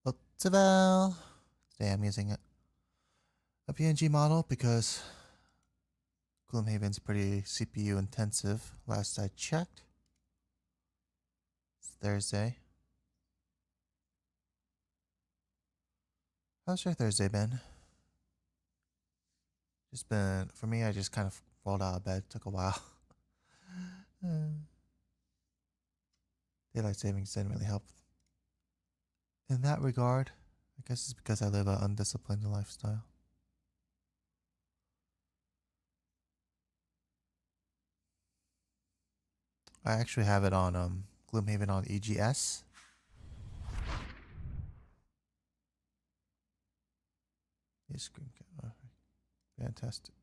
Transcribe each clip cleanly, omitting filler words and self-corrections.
Otsuvell. Today I'm using a PNG model because Gloomhaven's pretty CPU intensive. Last I checked. It's Thursday. How's your Thursday been? Just been, for me, I just kind of rolled out of bed. Took a while. Daylight savings didn't really help. In that regard, I guess it's because I live an undisciplined lifestyle. I actually have it on Gloomhaven on EGS. Yeah, screen camera. Fantastic.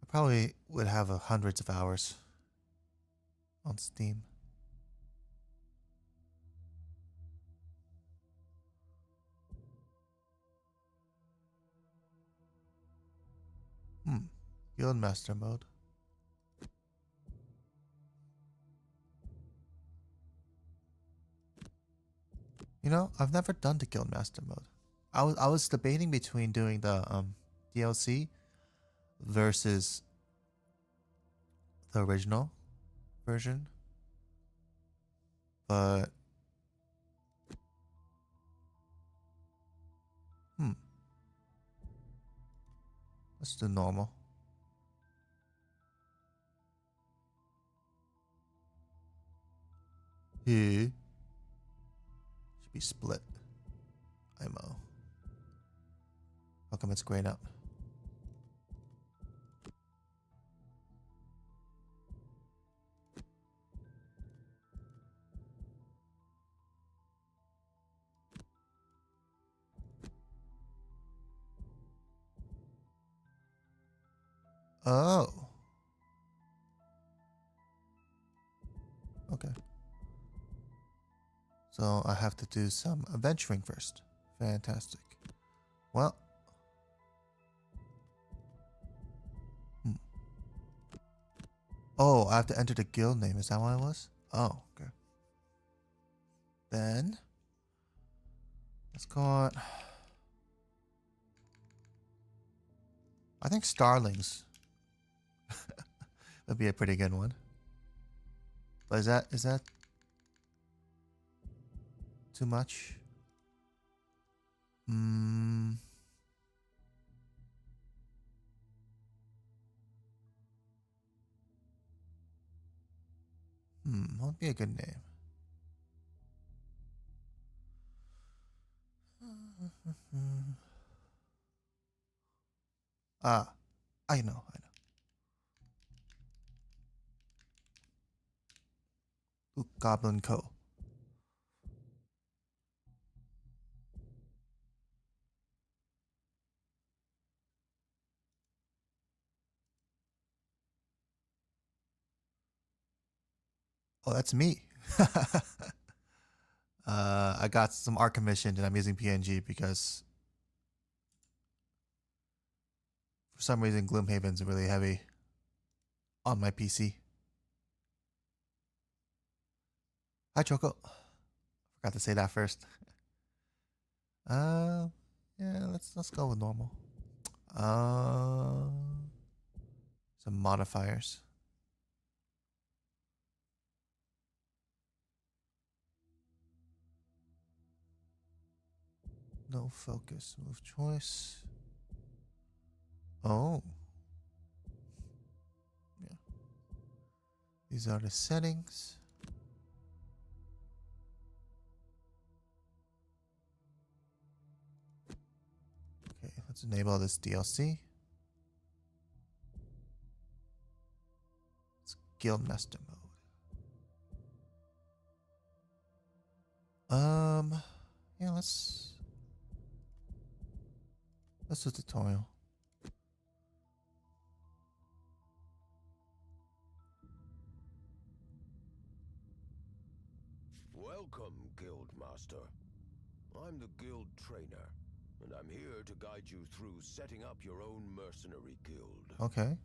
I probably would have hundreds of hours on Steam. Guildmaster mode. You know, I've never done the Guildmaster mode. I was debating between doing the DLC versus the original version, but let's do normal. Should be split. IMO. How come it's grayed out? Oh. Okay. So I have to do some adventuring first. Fantastic. Well. Oh, I have to enter the guild name. Is that what it was? Oh, okay. Then let's call it. I think Starlings would be a pretty good one. But is that too much? What would be a good name? I know. Goblin Co. Oh, that's me. I got some art commissioned and I'm using PNG because for some reason Gloomhaven's really heavy on my PC. Hi, Choco. Forgot to say that first. Yeah, let's go with normal. Some modifiers. No focus. Move choice. Oh. Yeah. These are the settings. Okay, let's enable this DLC. It's Guildmaster mode. Yeah, let's do tutorial. Welcome, Guildmaster. I'm the guild trainer, and I'm here to guide you through setting up your own mercenary guild. Okay.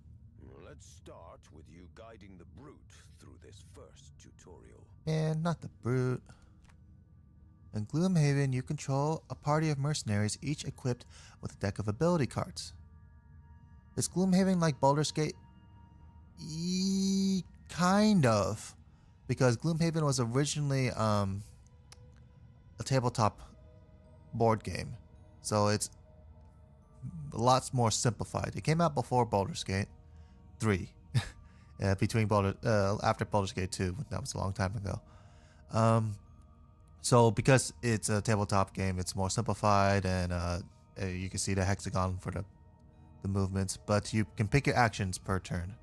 Let's start with you guiding the brute through this first tutorial. And not the brute. In Gloomhaven, you control a party of mercenaries, each equipped with a deck of ability cards. Is Gloomhaven like Baldur's Gate? Kind of. Because Gloomhaven was originally a tabletop board game. So it's lots more simplified. It came out before Baldur's Gate 3. After Baldur's Gate 2. That was a long time ago. So because it's a tabletop game, it's more simplified, and you can see the hexagon for the movements, but you can pick your actions per turn.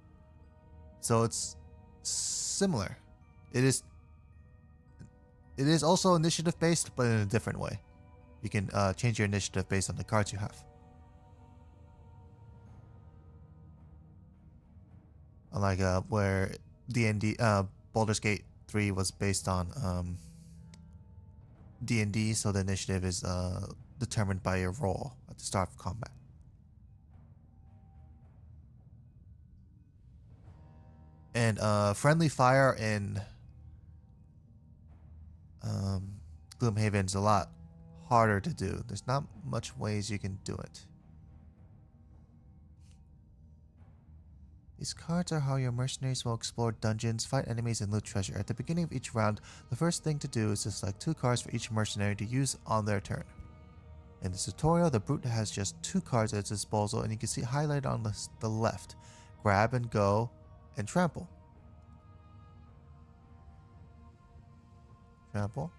So it's similar. It is also initiative based, but in a different way. You can change your initiative based on the cards you have. Unlike where D&D Baldur's Gate 3 was based on D&D, so the initiative is determined by your roll at the start of combat. And friendly fire in Gloomhaven is a lot harder to do. There's not much ways you can do it. These cards are how your mercenaries will explore dungeons, fight enemies, and loot treasure. At the beginning of each round, the first thing to do is to select 2 cards for each mercenary to use on their turn. In this tutorial, the brute has just 2 cards at its disposal, and you can see highlighted on the left: grab and go, and trample. Trample.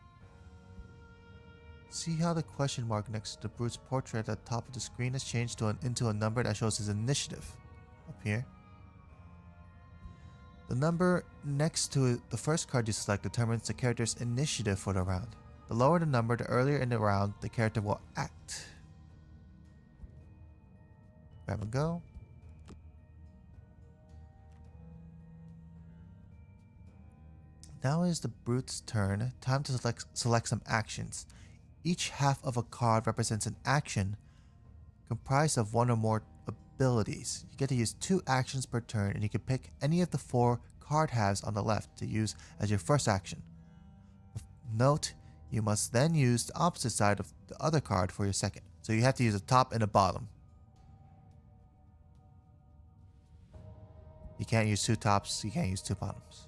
See how the question mark next to the brute's portrait at the top of the screen has changed into a number that shows his initiative up here. The number next to the first card you select determines the character's initiative for the round. The lower the number, the earlier in the round the character will act. Grab and go. Now is the brute's turn. Time to select some actions. Each half of a card represents an action comprised of 1 or more abilities. You get to use 2 actions per turn, and you can pick any of the 4 card halves on the left to use as your first action. Note, you must then use the opposite side of the other card for your second. So you have to use the top and the bottom. You can't use 2 tops, you can't use 2 bottoms.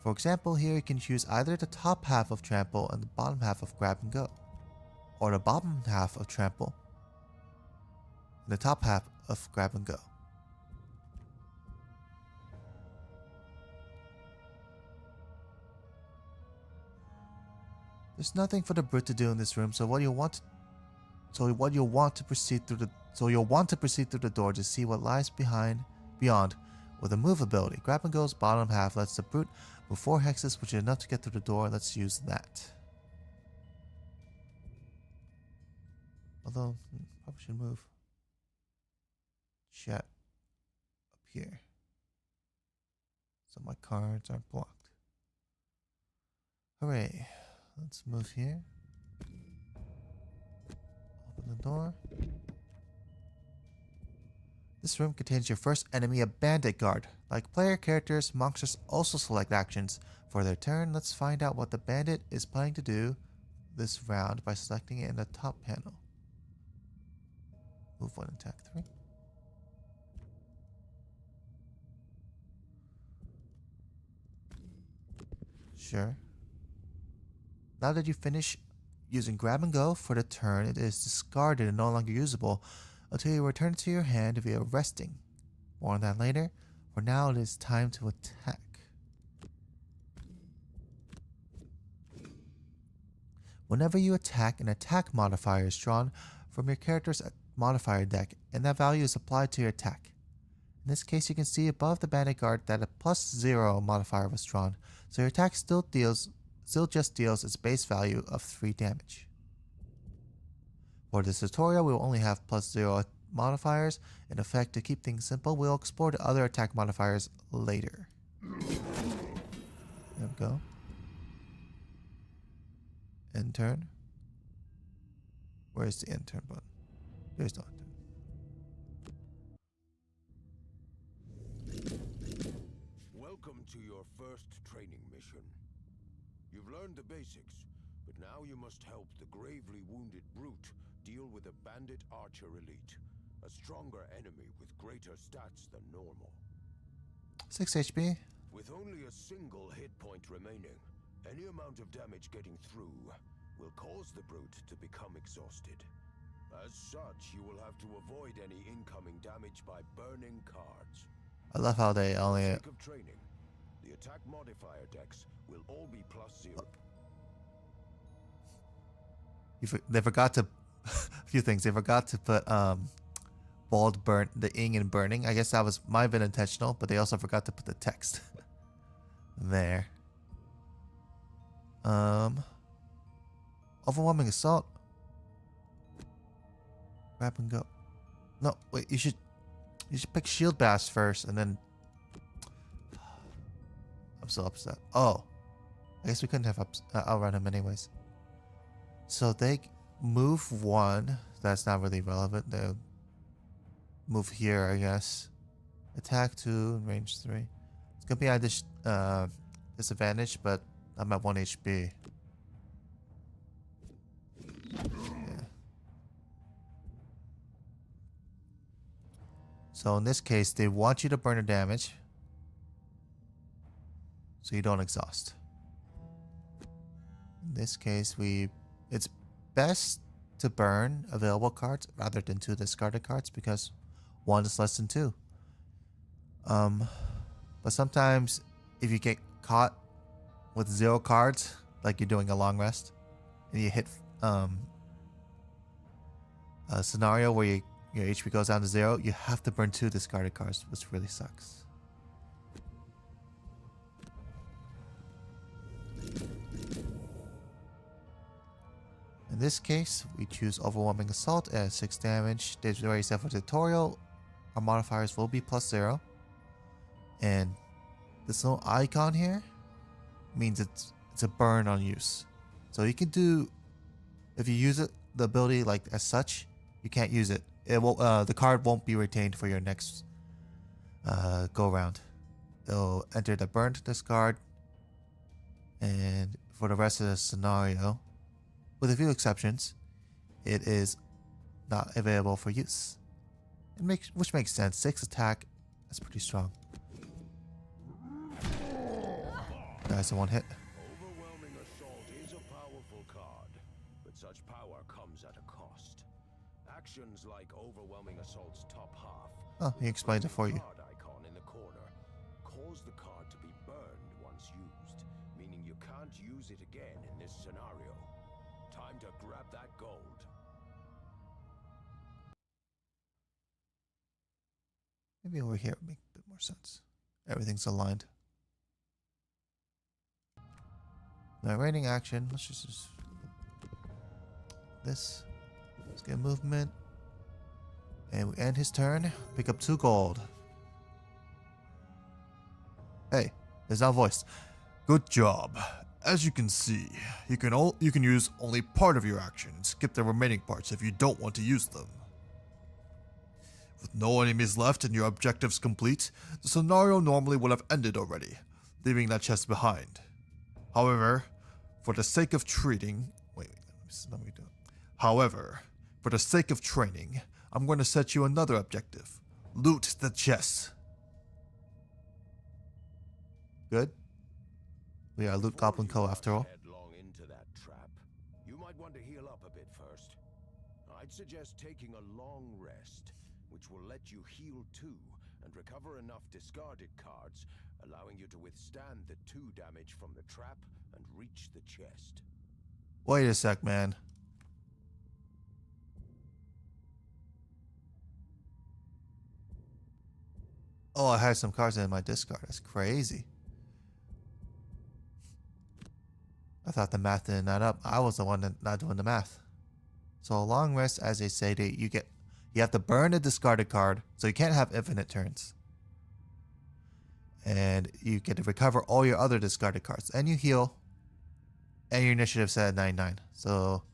For example, here you can choose either the top half of trample and the bottom half of grab and go, or the bottom half of trample and the top half of grab and go. There's nothing for the brute to do in this room, so you'll want to proceed through the door to see what lies beyond with a move ability. Grab and go's bottom half lets the brute move 4 hexes, which is enough to get through the door. Let's use that. Although, probably should move chat up here so my cards aren't blocked. Hooray. Let's move here. Open the door. This room contains your first enemy, a bandit guard. Like player characters, monsters also select actions for their turn. Let's find out what the bandit is planning to do this round by selecting it in the top panel. Move 1, attack 3. Sure. Now that you finish using grab and go for the turn, it is discarded and no longer usable until you return it to your hand via resting. More on that later. For now, it is time to attack. Whenever you attack, an attack modifier is drawn from your character's modifier deck, and that value is applied to your attack. In this case, you can see above the bandit guard that a +0 modifier was drawn, so your attack still just deals its base value of 3 damage. For this tutorial, we will only have +0 modifiers. In effect, to keep things simple, we'll explore the other attack modifiers later. There we go. End turn. Where's the end turn button? There's no end turn. to your first training mission. You've learned the basics, but now you must help the gravely wounded brute deal with a bandit archer elite, a stronger enemy with greater stats than normal. 6 HP. With only a single hit point remaining, any amount of damage getting through will cause the brute to become exhausted. As such, you will have to avoid any incoming damage by burning cards. I love how they only. For the sake of training, the attack modifier decks will all be +0. They forgot to a few things. They forgot to put bald burn the ing in burning. I guess that might have been intentional, but they also forgot to put the text there. Overwhelming assault. Grab and go. No, wait. You should pick shield bash first, and then. I'm so upset. Oh, I guess we couldn't have outrun him anyways. So they move 1. That's not really relevant. They'll move here, I guess. Attack 2, range 3. It's gonna be at this disadvantage, but I'm at 1 HP. Yeah. So in this case, they want you to burn the damage, so you don't exhaust. In this case, it's best to burn available cards rather than 2 discarded cards because 1 is less than 2. But sometimes if you get caught with 0 cards, like you're doing a long rest, and you hit a scenario where your HP goes down to 0, you have to burn 2 discarded cards, which really sucks. In this case, we choose Overwhelming Assault at 6 damage. There's already set for tutorial. Our modifiers will be +0. And this little icon here means it's a burn on use. So you can do, if you use it, the ability like as such, you can't use it. It will the card won't be retained for your next go round. It'll enter the burned discard, and for the rest of the scenario, with a few exceptions, it is not available for use. Which makes sense. 6 attack, that's pretty strong. That's a 1 hit. Overwhelming Assault is a powerful card, but such power comes at a cost. Actions like Overwhelming Assault's top half. Oh, he explained it for you. Card icon in the corner cause the card to be burned once used, meaning you can't use it again in this scenario. Time to grab that gold. Maybe over here would make a bit more sense. Everything's aligned. Now, rating action. Let's just this. Let's get movement. And we end his turn. Pick up 2 gold. Hey, there's our voice. Good job. As you can see, you can use only part of your action and skip the remaining parts if you don't want to use them. With no enemies left and your objectives complete, the scenario normally would have ended already, leaving that chest behind. However, for the sake of treating... let me do it. However, for the sake of training, I'm going to set you another objective. Loot the chest. Good. We are Loot Goblin Co. after all. Headlong into that trap, you might want to heal up a bit first. I'd suggest taking a long rest, which will let you heal too and recover enough discarded cards, allowing you to withstand the 2 damage from the trap and reach the chest. Wait a sec, man. Oh, I had some cards in my discard. That's crazy. I thought the math didn't add up. I was the one not doing the math. So a long rest, as they say, you have to burn a discarded card, so you can't have infinite turns. And you get to recover all your other discarded cards, and you heal. And your initiative's set at 99. So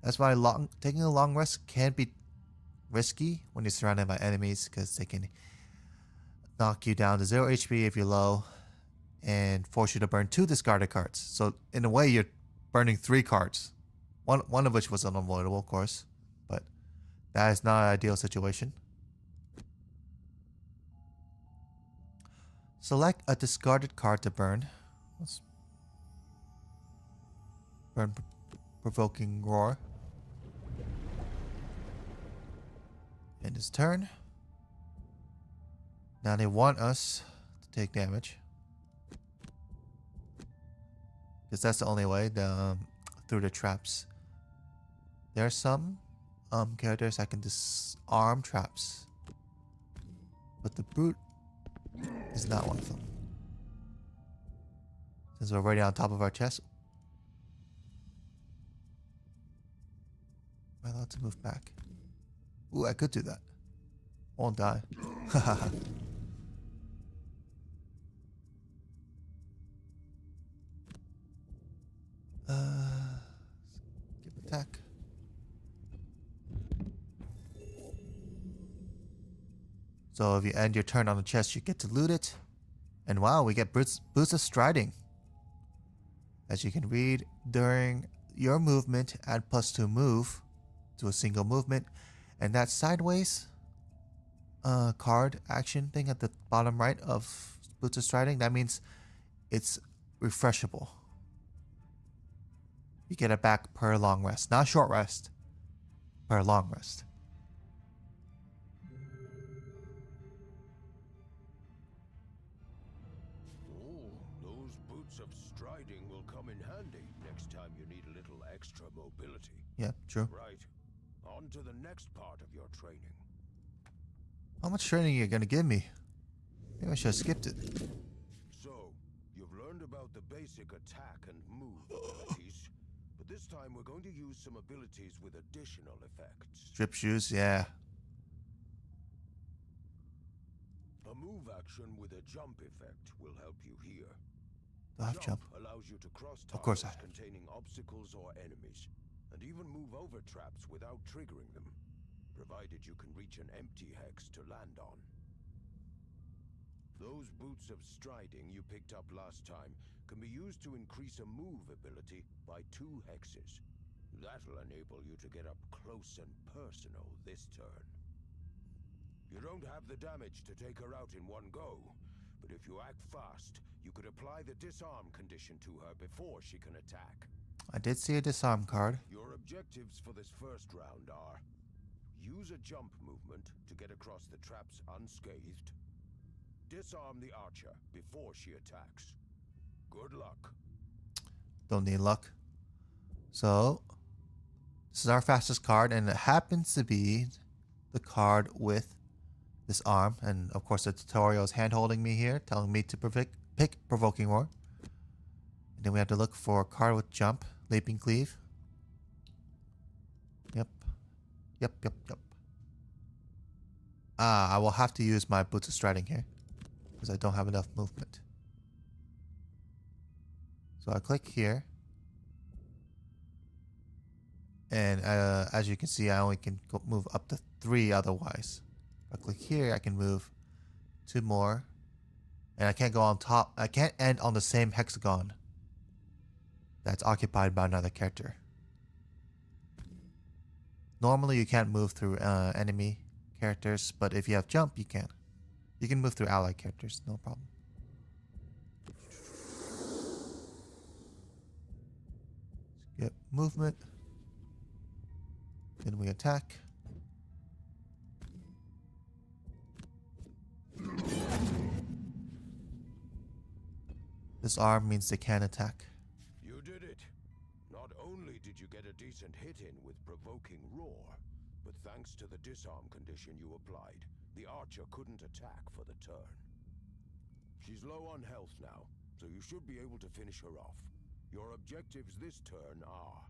that's why taking a long rest can be risky when you're surrounded by enemies, because they can knock you down to 0 HP if you're low. and force you to burn 2 discarded cards. So in a way, you're burning 3 cards. One of which was unavoidable, of course, but that is not an ideal situation. Select a discarded card to burn. Let's burn Provoking Roar. End his turn. Now they want us to take damage, because that's the only way, through the traps. There are some characters that can disarm traps, but the brute is not one of them. Since we're already on top of our chest, am I allowed to move back? Ooh, I could do that. Won't die. Haha. Skip attack. So if you end your turn on the chest, you get to loot it. And wow, we get boost of striding. As you can read, during your movement, add +2 move to a single movement. And that sideways card action thing at the bottom right of boots of striding, that means it's refreshable. You get it back per long rest, not short rest, per long rest. Oh, those boots of striding will come in handy next time you need a little extra mobility. Yeah, true. Right. On to the next part of your training. How much training are you gonna give me? Maybe I should have skipped it. So, you've learned about the basic attack and move abilities, but this time we're going to use some abilities with additional effects. Strip shoes, yeah. A move action with a jump effect will help you here. Do I have jump? Allows you to cross Of course targets I have. containing obstacles or enemies, and even move over traps without triggering them, provided you can reach an empty hex to land on. Those boots of striding you picked up last time can be used to increase a move ability by 2 hexes. That'll enable you to get up close and personal this turn. You don't have the damage to take her out in one go, but if you act fast, you could apply the disarm condition to her before she can attack. I did see a disarm card. Your objectives for this first round are: use a jump movement to get across the traps unscathed, disarm the archer before she attacks. Good luck. Don't need luck. So, this is our fastest card, and it happens to be the card with this arm. And of course, the tutorial is hand holding me here, telling me to pick Provoking Roar. And then we have to look for a card with jump, leaping cleave. Yep. I will have to use my boots of striding here, because I don't have enough movement. So I click here. And as you can see, I only can move up to 3 otherwise. If I click here, I can move 2 more. And I can't go on top. I can't end on the same hexagon that's occupied by another character. Normally, you can't move through enemy characters, but if you have jump, you can. You can move through allied characters, no problem. Skip movement. Then we attack. This arm means they can attack. You did it. Not only did you get a decent hit in with Provoking Roar, but thanks to the disarm condition you applied, the archer couldn't attack for the turn. She's low on health now, so you should be able to finish her off. Your objectives this turn are: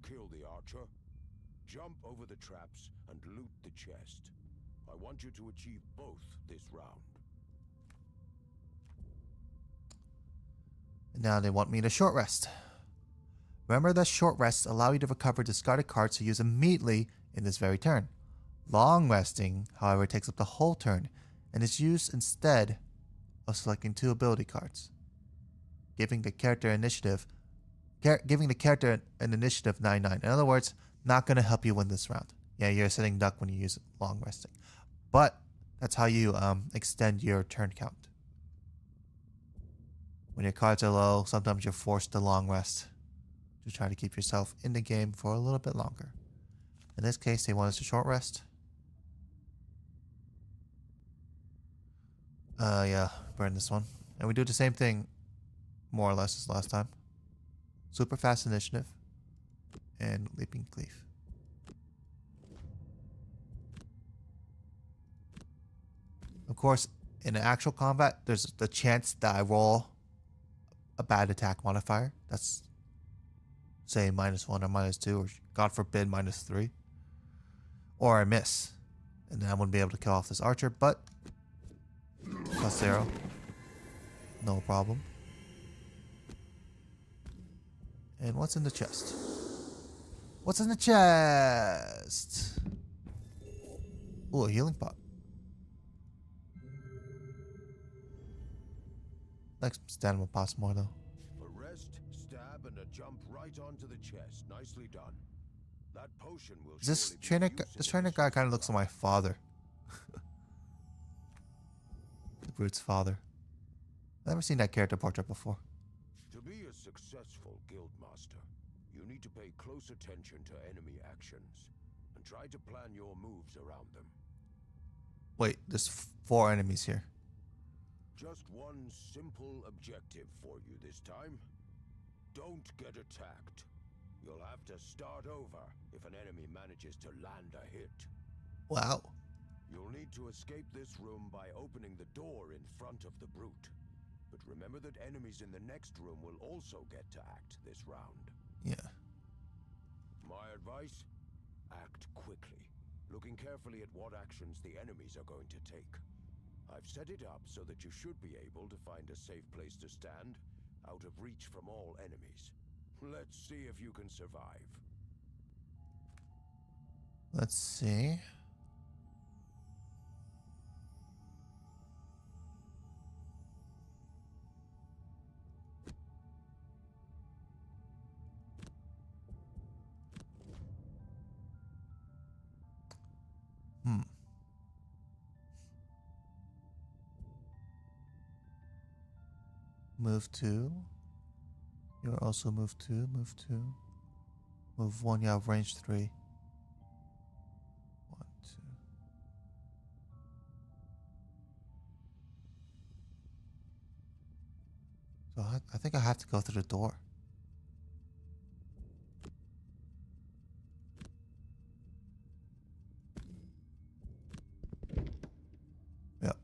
kill the archer, jump over the traps, and loot the chest. I want you to achieve both this round. And now they want me to short rest. Remember that short rests allow you to recover discarded cards to use immediately in this very turn. Long resting, however, takes up the whole turn and is used instead of selecting 2 ability cards. giving the character initiative, giving the character an initiative 99. In other words, not going to help you win this round. Yeah, you're sitting duck when you use long resting. But that's how you extend your turn count. When your cards are low, sometimes you're forced to long rest to try to keep yourself in the game for a little bit longer. In this case, they want us to short rest. Yeah, burn this one. And we do the same thing, more or less, as last time. Super fast initiative. And leaping cleave. Of course, in an actual combat, there's the chance that I roll a bad attack modifier. That's, say, -1 or -2, or God forbid, -3. Or I miss. And then I wouldn't be able to kill off this archer, but +0. No problem. And what's in the chest? What's in the chest? Ooh, a healing pot. Next standable pot's more though. A rest, stab, and a jump right onto the chest. Nicely done. That potion will This trainer guy kind of looks like my father. The Brute's father. I've never seen that character portrait before. To be a successful guildmaster, you need to pay close attention to enemy actions and try to plan your moves around them. Wait, there's 4 enemies here. Just one simple objective for you this time. Don't get attacked. You'll have to start over if an enemy manages to land a hit. Wow. You'll need to escape this room by opening the door in front of the brute. But remember that enemies in the next room will also get to act this round. Yeah. My advice? Act quickly, looking carefully at what actions the enemies are going to take. I've set it up so that you should be able to find a safe place to stand, out of reach from all enemies. Let's see if you can survive. Let's see. Move 2. You're also move 2, move 2. Move 1, you have range 3. 1, 2. So I think I have to go through the door. Yep.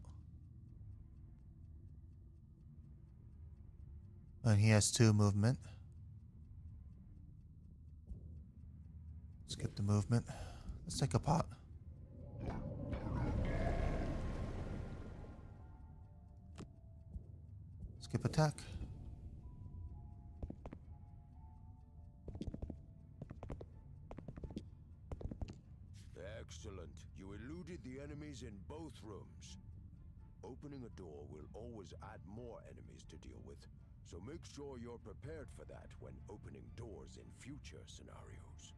And he has 2 movement. Skip the movement. Let's take a pot. Skip attack. Excellent. You eluded the enemies in both rooms. Opening a door will always add more enemies to deal with, so make sure you're prepared for that when opening doors in future scenarios.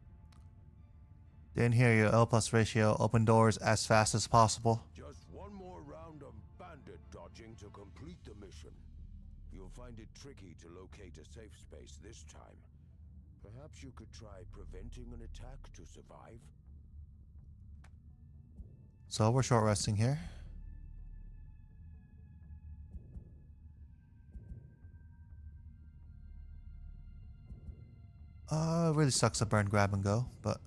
Didn't hear your L+ ratio. Open doors as fast as possible. Just one more round of bandit dodging to complete the mission. You'll find it tricky to locate a safe space this time. Perhaps you could try preventing an attack to survive? So we're short resting here. It really sucks to burn grab and go, but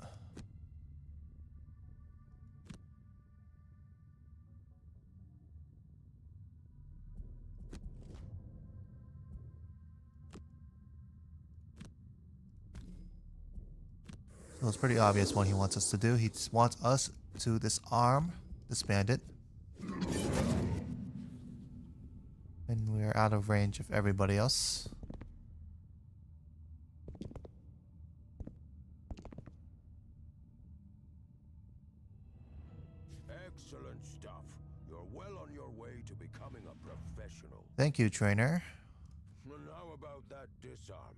so it's pretty obvious what he wants us to do. He wants us to disarm this bandit. And we're out of range of everybody else. Excellent stuff. You're well on your way to becoming a professional. Thank you, trainer. And how about that disarm?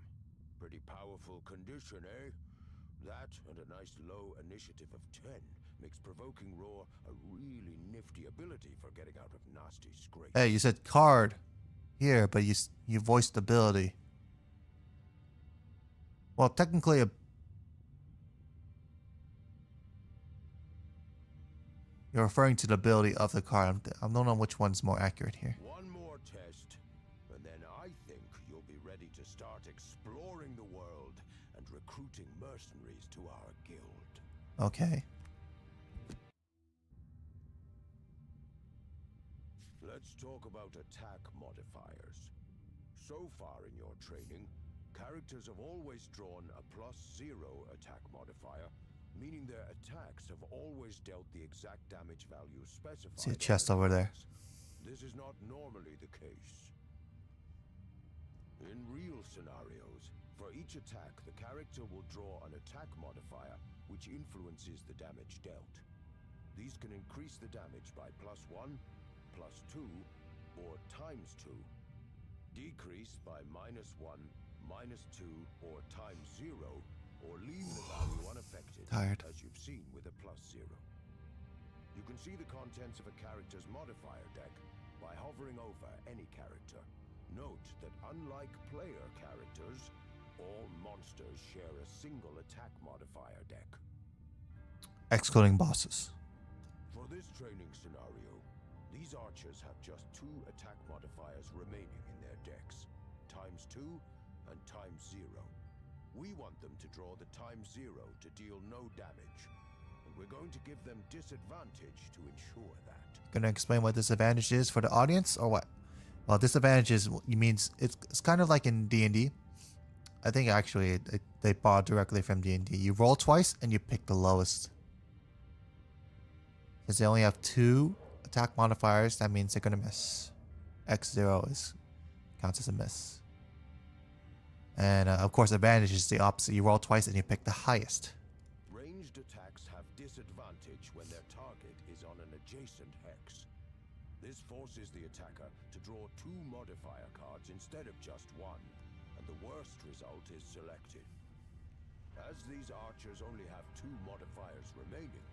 Pretty powerful condition, eh? That and a nice low initiative of 10 makes provoking roar a really nifty ability for getting out of nasty scrapes. Hey, you said card here, but you voiced ability. Well, technically you're referring to the ability of the card. I don't know which one's more accurate here. One more test, and then I think you'll be ready to start exploring the world and recruiting mercenaries to our guild. Okay. Let's talk about attack modifiers. So far in your training, characters have always drawn a +0 attack modifier, meaning their attacks have always dealt the exact damage value specified. See a chest over there. This is not normally the case. In real scenarios, for each attack, the character will draw an attack modifier which influences the damage dealt. These can increase the damage by +1, +2, or ×2. Decrease by -1, -2, or ×0, or leave the value unaffected, Tired. as you've seen with a +0. You can see the contents of a character's modifier deck by hovering over any character. Note that unlike player characters, all monsters share a single attack modifier deck. Excluding bosses. For this training scenario, these archers have just 2 attack modifiers remaining in their decks, ×2 and ×0. We want them to draw the ×0 to deal no damage, and we're going to give them disadvantage to ensure that. Gonna explain what disadvantage is for the audience, or what? Well, disadvantage is means it's kind of like in D&D. I think actually they bought directly from D&D. You roll twice and you pick the lowest. Since they only have 2 attack modifiers, that means they're gonna miss. X0 counts as a miss. And of course, advantage is the opposite. You roll twice and you pick the highest. Ranged attacks have disadvantage when their target is on an adjacent hex. This forces the attacker to draw 2 modifier cards instead of just 1, and the worst result is selected. As these archers only have 2 modifiers remaining,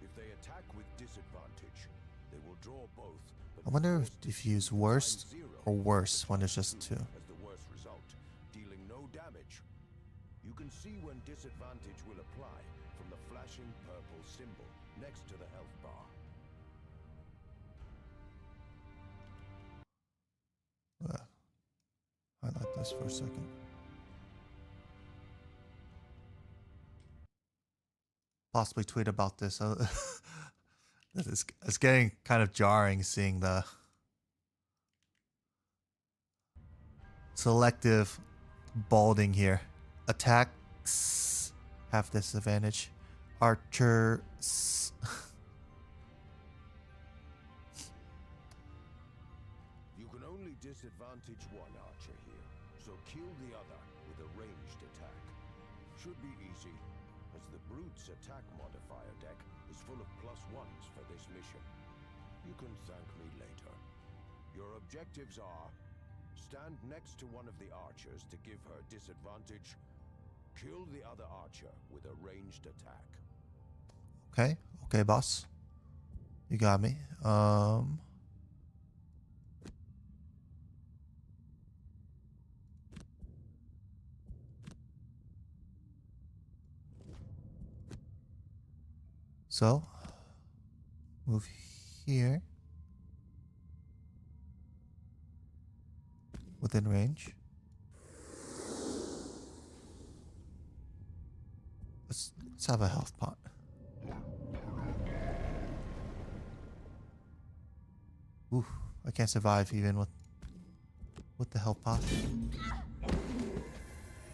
if they attack with disadvantage, they will draw both. I wonder if you use worst or worse when there's just 2. As the worst result, dealing no damage. You can see when disadvantage will apply from the flashing purple symbol next to the health bar. Highlight this for a second. Possibly tweet about this. It's getting kind of jarring seeing the selective balding here. Attacks have disadvantage. Archers. You can only disadvantage one archer here, so kill the other with a ranged attack. Should be easy, as the Brute's attack modifier deck is full of +1s for this mission. You can thank me later. Your objectives are: stand next to one of the archers to give her disadvantage, kill the other archer with a ranged attack. Okay, boss. You got me. So, move here. Within range. Let's have a health pot. Ooh, I can't survive even with the health pot.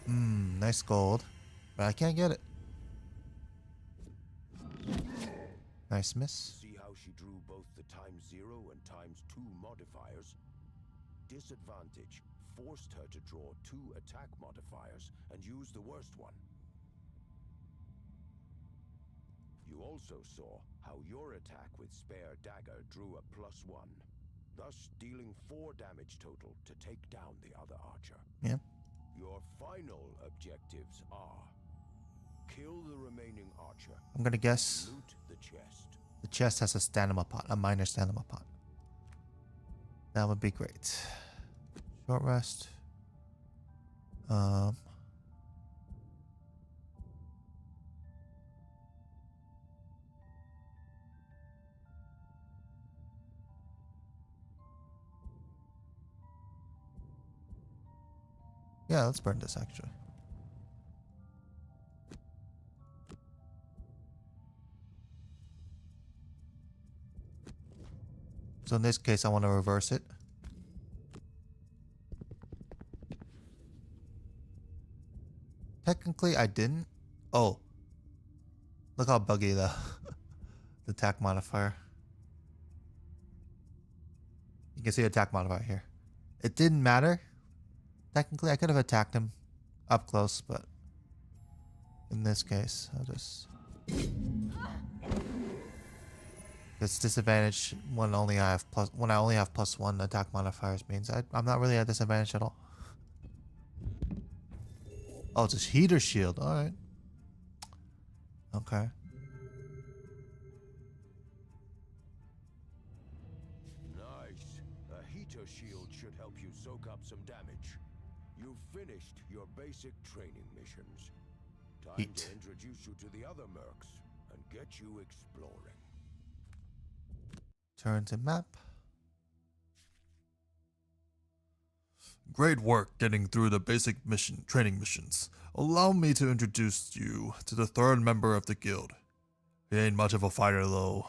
Nice gold. But I can't get it. Nice miss. See how she drew both the ×0 and ×2 modifiers? Disadvantage forced her to draw 2 attack modifiers and use the worst one. You also saw how your attack with spare dagger drew a +1. thus dealing 4 damage total to take down the other archer. Yeah. Your final objectives are: kill the remaining archer. I'm gonna guess Loot the chest. the chest has a stamina pot, a minor stamina pot. That would be great. Short rest. Yeah, let's burn this actually. So in this case, I want to reverse it. Technically, I didn't. Oh. Look how buggy the attack modifier. You can see attack modifier here. It didn't matter. Technically, I could have attacked him up close, but in this case, I'll just... It's disadvantage when I only have +1 attack modifiers means I'm not really at disadvantage at all. Oh, it's a heater shield. All right. Okay. Nice. A heater shield should help you soak up some damage. You've finished your basic training missions. Time Heat. to introduce you to the other mercs and get you exploring. Turn to map. Great work getting through the basic training missions. Allow me to introduce you to the 3rd member of the guild. He ain't much of a fighter though.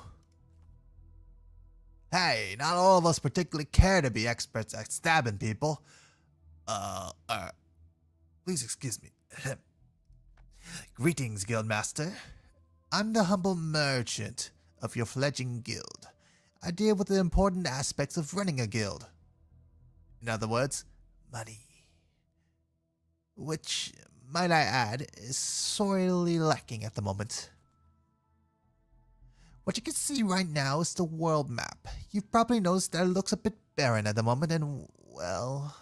Hey, not all of us particularly care to be experts at stabbing people. Please excuse me. Greetings, Guildmaster. I'm the humble merchant of your fledgling guild. I deal with the important aspects of running a guild. In other words, money. Which, might I add, is sorely lacking at the moment. What you can see right now is the world map. You've probably noticed that it looks a bit barren at the moment, and, well,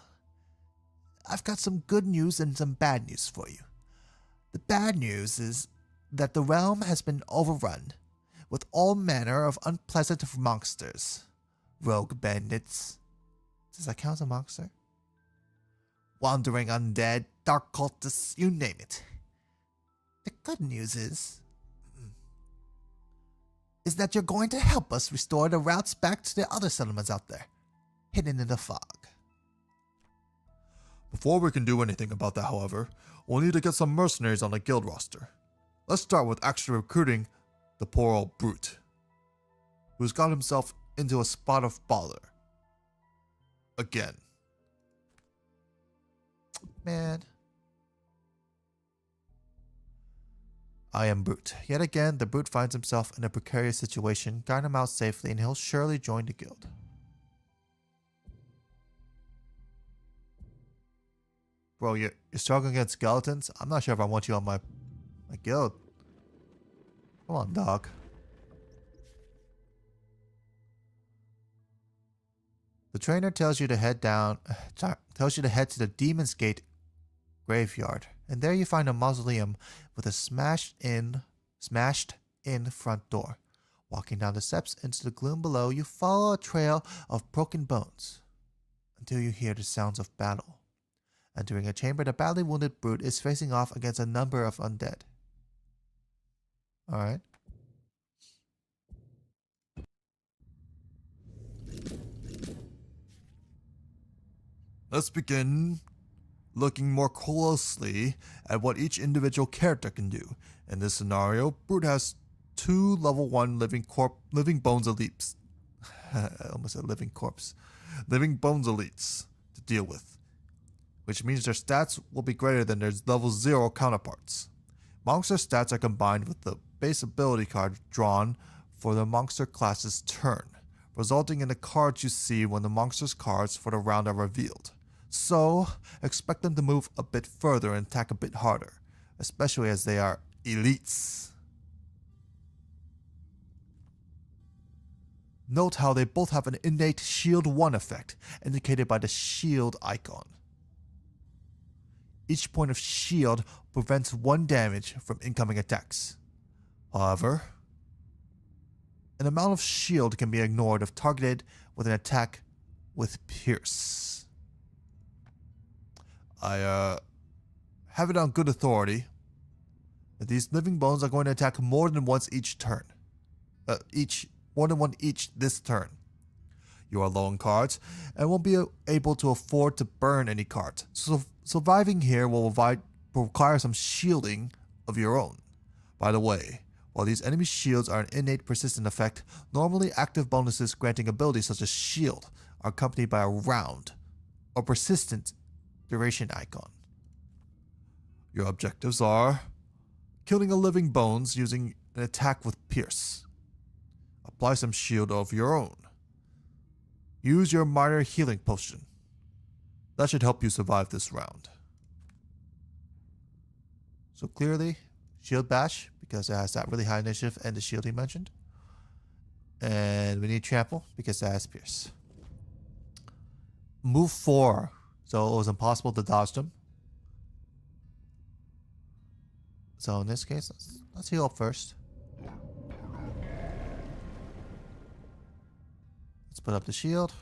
I've got some good news and some bad news for you. The bad news is that the realm has been overrun with all manner of unpleasant monsters. Rogue bandits. Does that count as a monster? Wandering undead, dark cultists, you name it. The good news is that you're going to help us restore the routes back to the other settlements out there, hidden in the fog. Before we can do anything about that, however, we'll need to get some mercenaries on the guild roster. Let's start with actually recruiting the poor old brute, who's got himself into a spot of bother. Again. Man. I am Brute. Yet again, the Brute finds himself in a precarious situation. Guide him out safely and he'll surely join the guild. Bro, you're struggling against skeletons? I'm not sure if I want you on my guild. Come on, dog. The trainer tells you to head to the Demon's Gate graveyard, and there you find a mausoleum with a smashed in front door. Walking down the steps into the gloom below, you follow a trail of broken bones until you hear the sounds of battle. Entering a chamber, the badly wounded brute is facing off against a number of undead. Alright. Let's begin looking more closely at what each individual character can do. In this scenario, Brute has 2 level 1 living bones elites. I almost said living corpse. Living bones elites to deal with, which means their stats will be greater than their level 0 counterparts. Monster stats are combined with the base ability card drawn for the monster class's turn, resulting in the cards you see when the monster's cards for the round are revealed. So, expect them to move a bit further and attack a bit harder, especially as they are elites. Note how they both have an innate shield 1 effect, indicated by the shield icon. Each point of shield prevents 1 damage from incoming attacks. However, an amount of shield can be ignored if targeted with an attack with Pierce. I have it on good authority that these living bones are going to attack more than once each turn. More than one each this turn. You are low on cards and won't be able to afford to burn any cards, so surviving here will require some shielding of your own. By the way, while these enemy shields are an innate persistent effect, normally active bonuses granting abilities such as shield are accompanied by a round or persistent duration icon. Your objectives are killing a living bones using an attack with Pierce. Apply some shield of your own. Use your minor healing potion. That should help you survive this round. So clearly, shield bash, because it has that really high initiative and the shield he mentioned. And we need trample, because that has Pierce. Move 4, so it was impossible to dodge them. So in this case, let's heal up first. Let's put up the shield.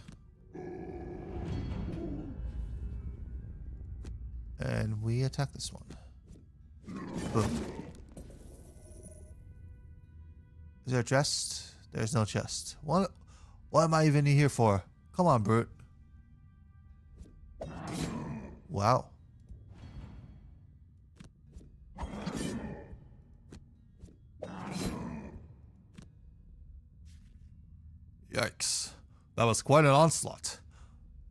And we attack this one. Boom. Is there a chest? There's no chest. What am I even here for? Come on, brute. Wow. Yikes. That was quite an onslaught.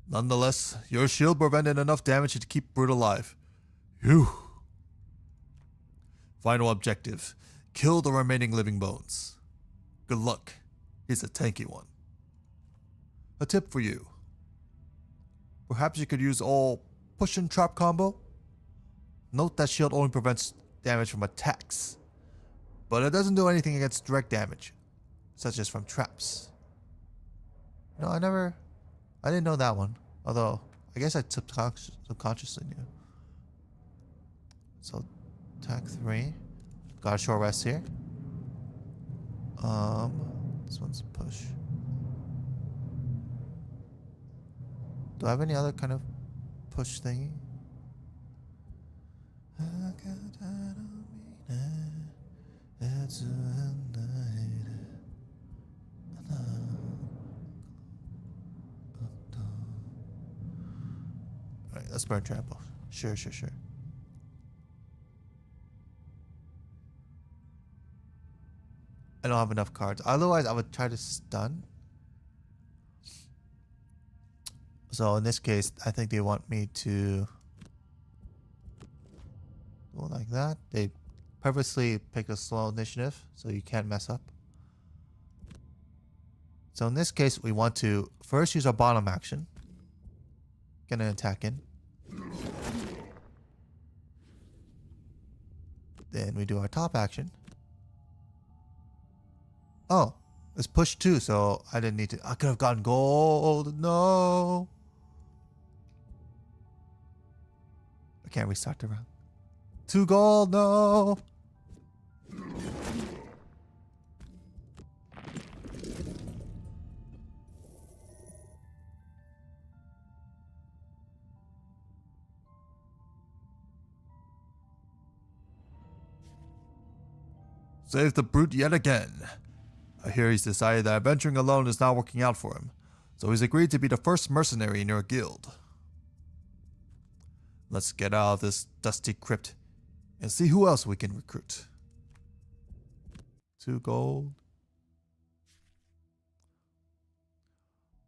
Nonetheless, your shield prevented enough damage to keep Brute alive. Phew. Final objective. Kill the remaining living bones. Good luck. He's a tanky one. A tip for you. Perhaps you could use all push and trap combo. Note that shield only prevents damage from attacks, but it doesn't do anything against direct damage, such as from traps. No, I didn't know that one. Although, I guess I subconsciously knew. So, attack 3. Got a short rest here. This one's a push. Do I have any other kind of push thingy? Alright, let's burn trample. Sure. I don't have enough cards. Otherwise, I would try to stun. So in this case, I think they want me to go like that. They purposely pick a slow initiative so you can't mess up. So in this case, we want to first use our bottom action. Get an attack in. Then we do our top action. Oh, it's push 2, so I didn't need to. I could have gotten gold. No. I can't restart the round. 2 gold. No. Save the brute yet again. I hear he's decided that adventuring alone is not working out for him, so he's agreed to be the first mercenary in your guild. Let's get out of this dusty crypt and see who else we can recruit. 2 gold.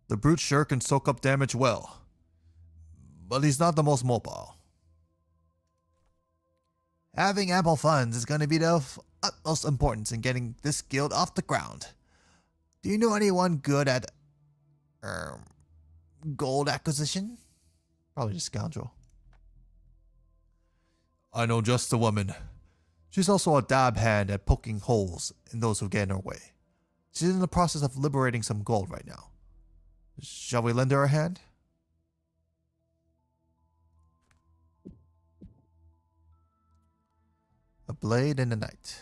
The brute sure can soak up damage well, but he's not the most mobile. Having ample funds is going to be of utmost importance in getting this guild off the ground. Do you know anyone good at gold acquisition? Probably just scoundrel. I know just the woman. She's also a dab hand at poking holes in those who get in her way. She's in the process of liberating some gold right now. Shall we lend her a hand? A blade in the night.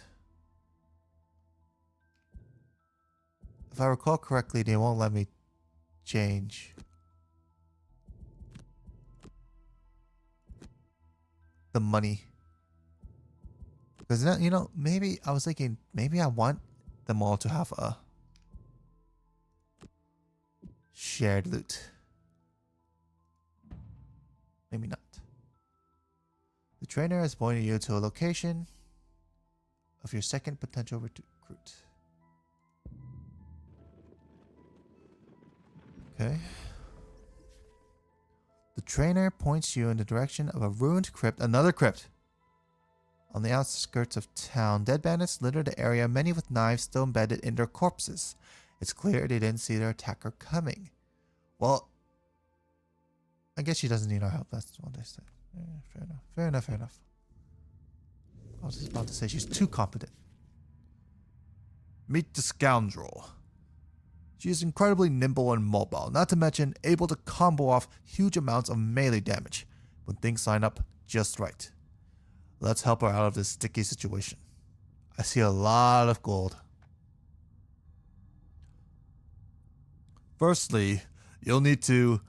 If I recall correctly, they won't let me change the money. Because, you know, maybe I was thinking, maybe I want them all to have a shared loot. Maybe not. The trainer has pointed you to a location of your second potential recruit. Okay. The trainer points you in the direction of a ruined crypt, another crypt. On the outskirts of town, dead bandits litter the area, many with knives still embedded in their corpses. It's clear they didn't see their attacker coming. Well, I guess she doesn't need our help. That's what they said. Yeah, fair enough. Fair enough. Fair enough. I was just about to say she's too competent. Meet the scoundrel. She is incredibly nimble and mobile, not to mention able to combo off huge amounts of melee damage when things line up just right. Let's help her out of this sticky situation. I see a lot of gold. Firstly, you'll need to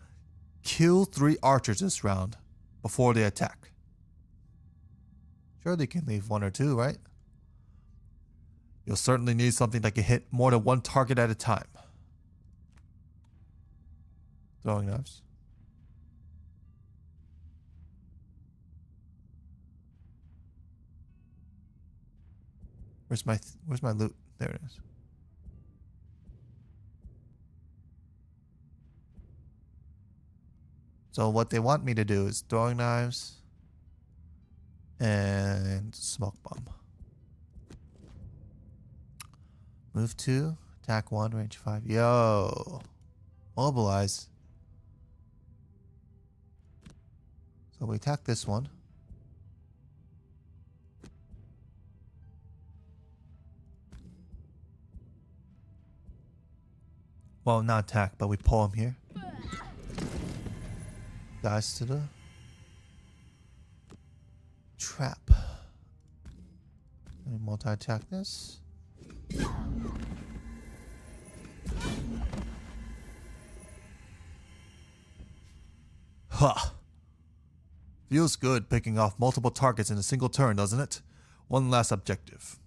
kill 3 archers this round before they attack. Surely you can leave 1 or 2, right? You'll certainly need something that can hit more than 1 target at a time. Throwing knives. Where's my loot? There it is. So what they want me to do is throwing knives and smoke bomb. Move 2, attack 1, range 5. Yo, mobilize. So we attack this one. Well, not attack, but we pull him here. Guys to the trap. Let me multi-attack this. Ha! Feels good picking off multiple targets in a single turn, doesn't it? One last objective.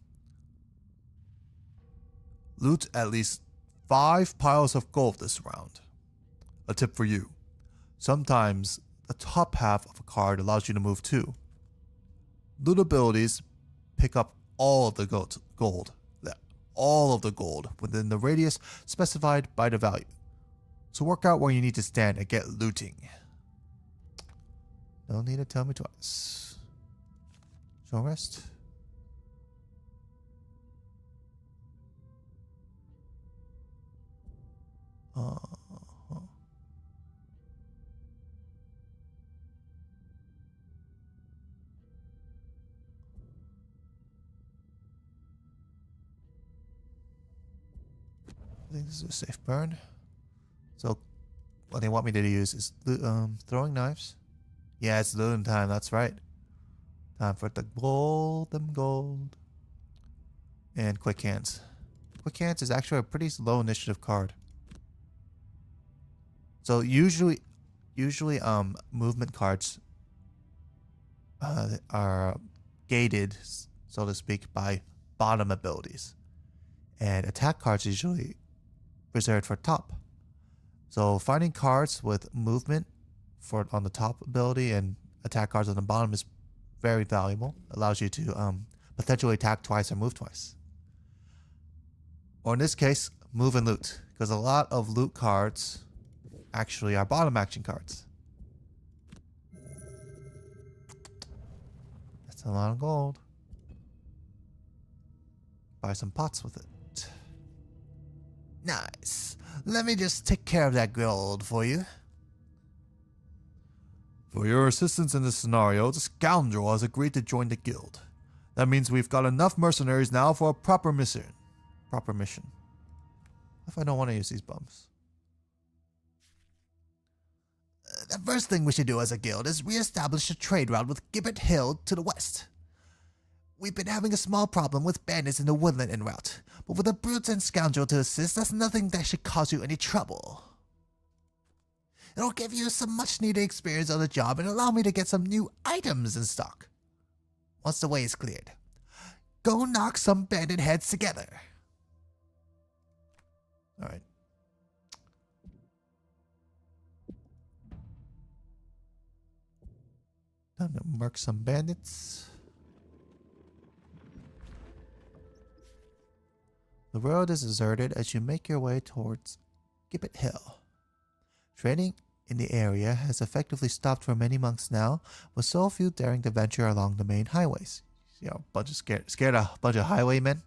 Loot at least 5 piles of gold this round. A tip for you. Sometimes the top half of a card allows you to move 2. Loot abilities pick up all of the gold. All of the gold within the radius specified by the value. So work out where you need to stand and get looting. No need to tell me twice. Short rest. I think this is a safe burn. So what they want me to use is throwing knives. Yeah, it's looting time. That's right. Time for the gold, them gold. And quick hands. Quick hands is actually a pretty low initiative card. So usually movement cards are gated, so to speak, by bottom abilities, and attack cards are usually reserved for top. So finding cards with movement on the top ability and attack cards on the bottom is very valuable. Allows you to potentially attack twice or move twice. Or in this case, move and loot, because a lot of loot cards actually are bottom action cards. That's a lot of gold. Buy some pots with it. Nice. Let me just take care of that gold for you. For your assistance in this scenario, the scoundrel has agreed to join the guild. That means we've got enough mercenaries now for a proper mission. If I don't want to use these bums. The first thing we should do as a guild is re-establish a trade route with Gibbet Hill to the west. We've been having a small problem with bandits in the woodland en route, but with a brute and scoundrel to assist, that's nothing that should cause you any trouble. It'll give you some much needed experience on the job and allow me to get some new items in stock. Once the way is cleared, go knock some bandit heads together. Alright. Time to mark some bandits. The road is deserted as you make your way towards Gibbet Hill. Trading in the area has effectively stopped for many months now, with so few daring to venture along the main highways. You know, a bunch of scared a bunch of highwaymen.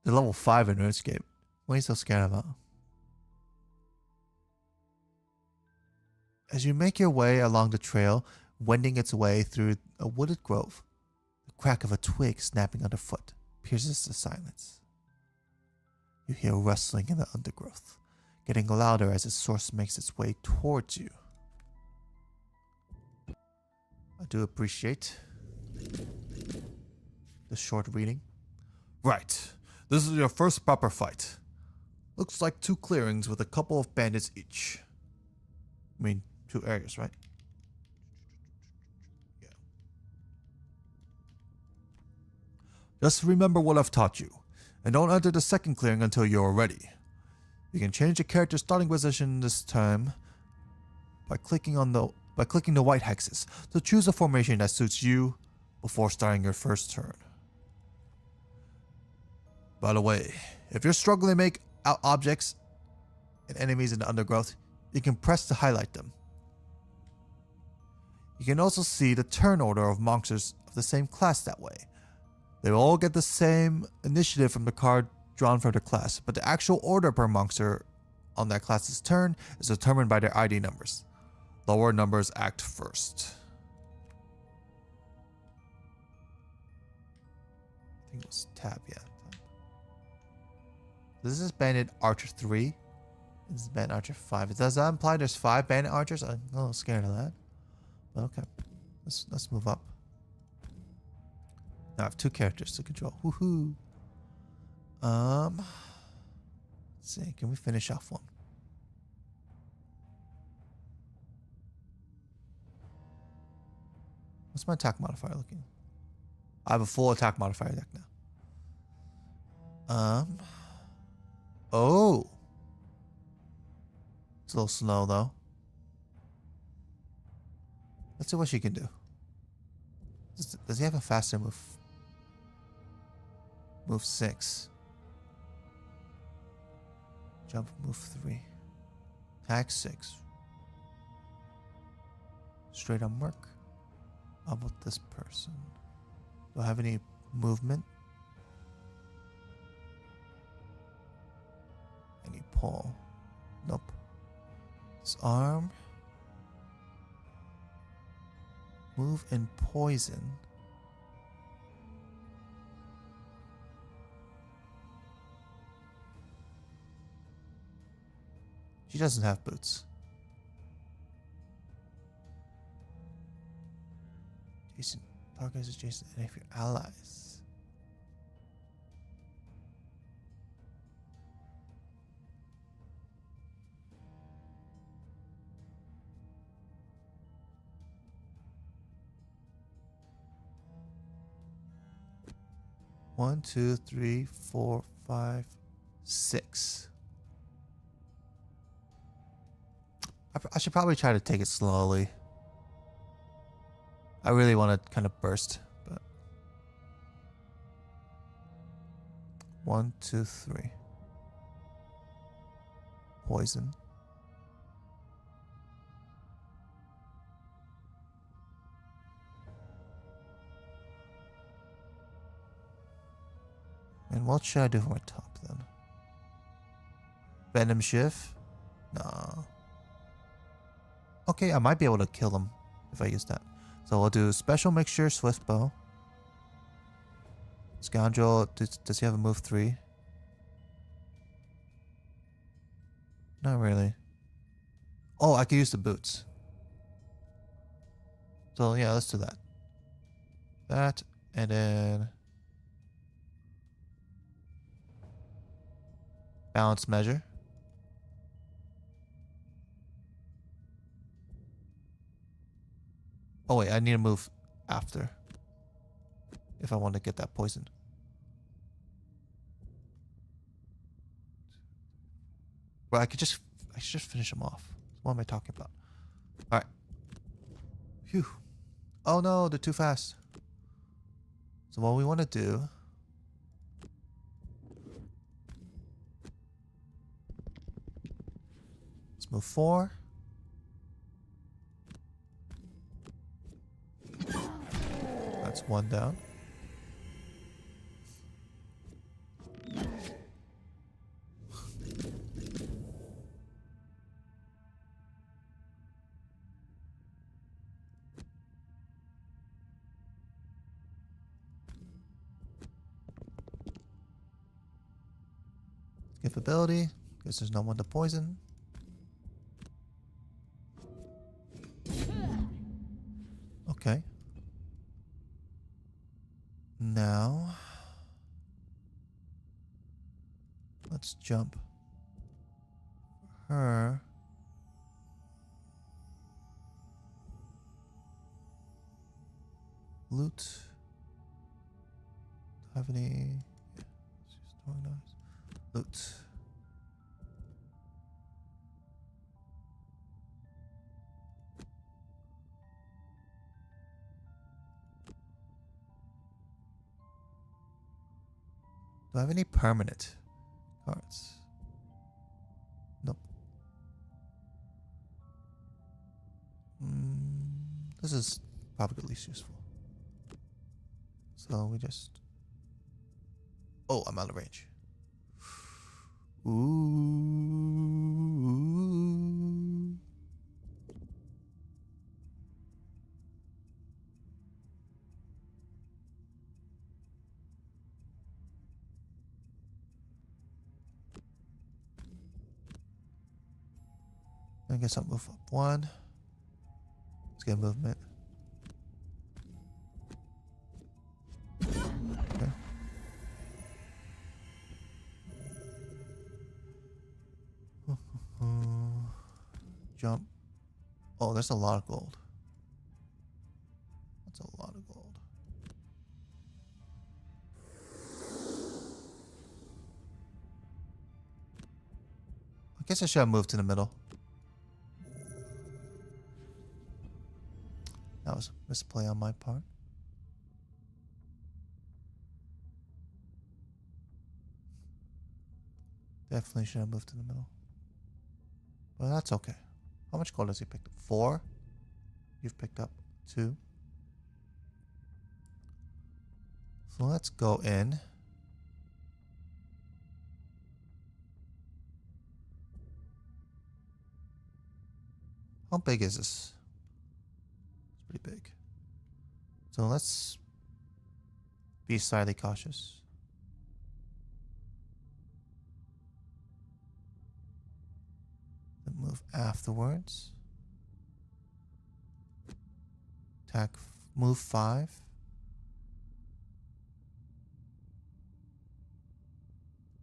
They're level 5 in RuneScape. What are you so scared about? As you make your way along the trail, wending its way through a wooded grove, the crack of a twig snapping underfoot pierces the silence. You hear rustling in the undergrowth, getting louder as its source makes its way towards you. I do appreciate the short reading. Right. This is your first proper fight. Looks like 2 clearings with a couple of bandits each. I mean, 2 areas, right? Yeah. Just remember what I've taught you, and don't enter the second clearing until you're ready. You can change the character's starting position this time by clicking the white hexes to choose a formation that suits you before starting your first turn. By the way, if you're struggling to make out objects and enemies in the undergrowth, you can press to highlight them. You can also see the turn order of monsters of the same class that way. They will all get the same initiative from the card drawn for their class, but the actual order per monster on that class's turn is determined by their ID numbers. Lower numbers act first. I think it was tab, yeah. This is Bandit Archer 3. This is Bandit Archer 5. Does that imply there's 5 Bandit Archers? I'm a little scared of that. But okay. Let's move up. Now I have 2 characters to control. Woohoo! Let's see. Can we finish off one? What's my attack modifier looking? I have a full attack modifier deck now. Oh. It's a little slow though. Let's see what she can do. Does he have a faster move? Move 6. Jump move 3. Attack 6. Straight on work. How about this person? Do I have any movement? Any pull? Nope. Disarm. Move and poison. She doesn't have boots. Jason, target is Jason and if your allies. One, 2, 3, 4, 5, 6. I should probably try to take it slowly. I really want to kind of burst, but 1, 2, 3. Poison. And what should I do for my top then? Venom Shift? No. Okay, I might be able to kill him if I use that. So we'll do Special Mixture, Swift Bow. Scoundrel, does he have a move 3? Not really. Oh, I could use the boots. So yeah, let's do that. That, and then balance measure. Oh wait, I need to move after if I want to get that poison. Well, I should just finish them off. What am I talking about? All right. Phew. Oh no, they're too fast. So what we want to do, let's move 4. That's 1 down. Skip ability, because there's no one to poison. Okay. Now, let's jump her. Loot. Do I have any? Yeah, she's throwing knives. Loot. Do I have any permanent cards? Nope. This is probably the least useful. So we just... Oh, I'm out of range. Ooh. I guess I'll move up 1. Let's get movement. Okay. Jump. Oh, there's a lot of gold. That's a lot of gold. I guess I should have moved to the middle. That was a misplay on my part. Definitely should have moved to the middle. But that's okay. How much gold has he picked up? 4? You've picked up 2. So let's go in. How big is this? It's pretty big. So let's be slightly cautious. Then move afterwards. Attack, move 5.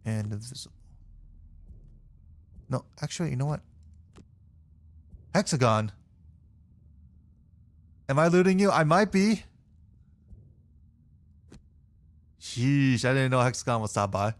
And invisible. No, actually, you know what? Hexagon. Am I looting you? I might be. Sheesh, I didn't know Hexagon would stop by.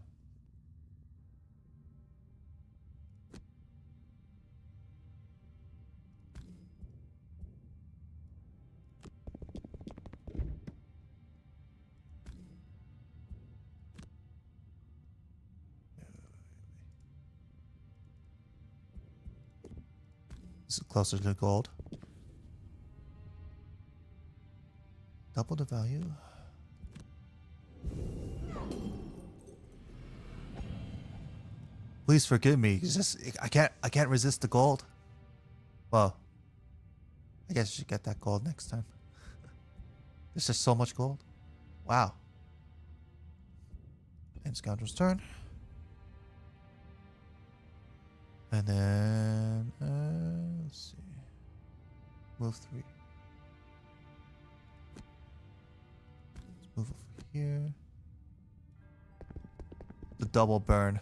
This is closer to gold. Double the value. Please forgive me. It's just I can't resist the gold. Well, I guess I should get that gold next time. There's just so much gold. Wow. And Scoundrel's turn. And then, let's see. Move 3. Let's move over here. The double burn.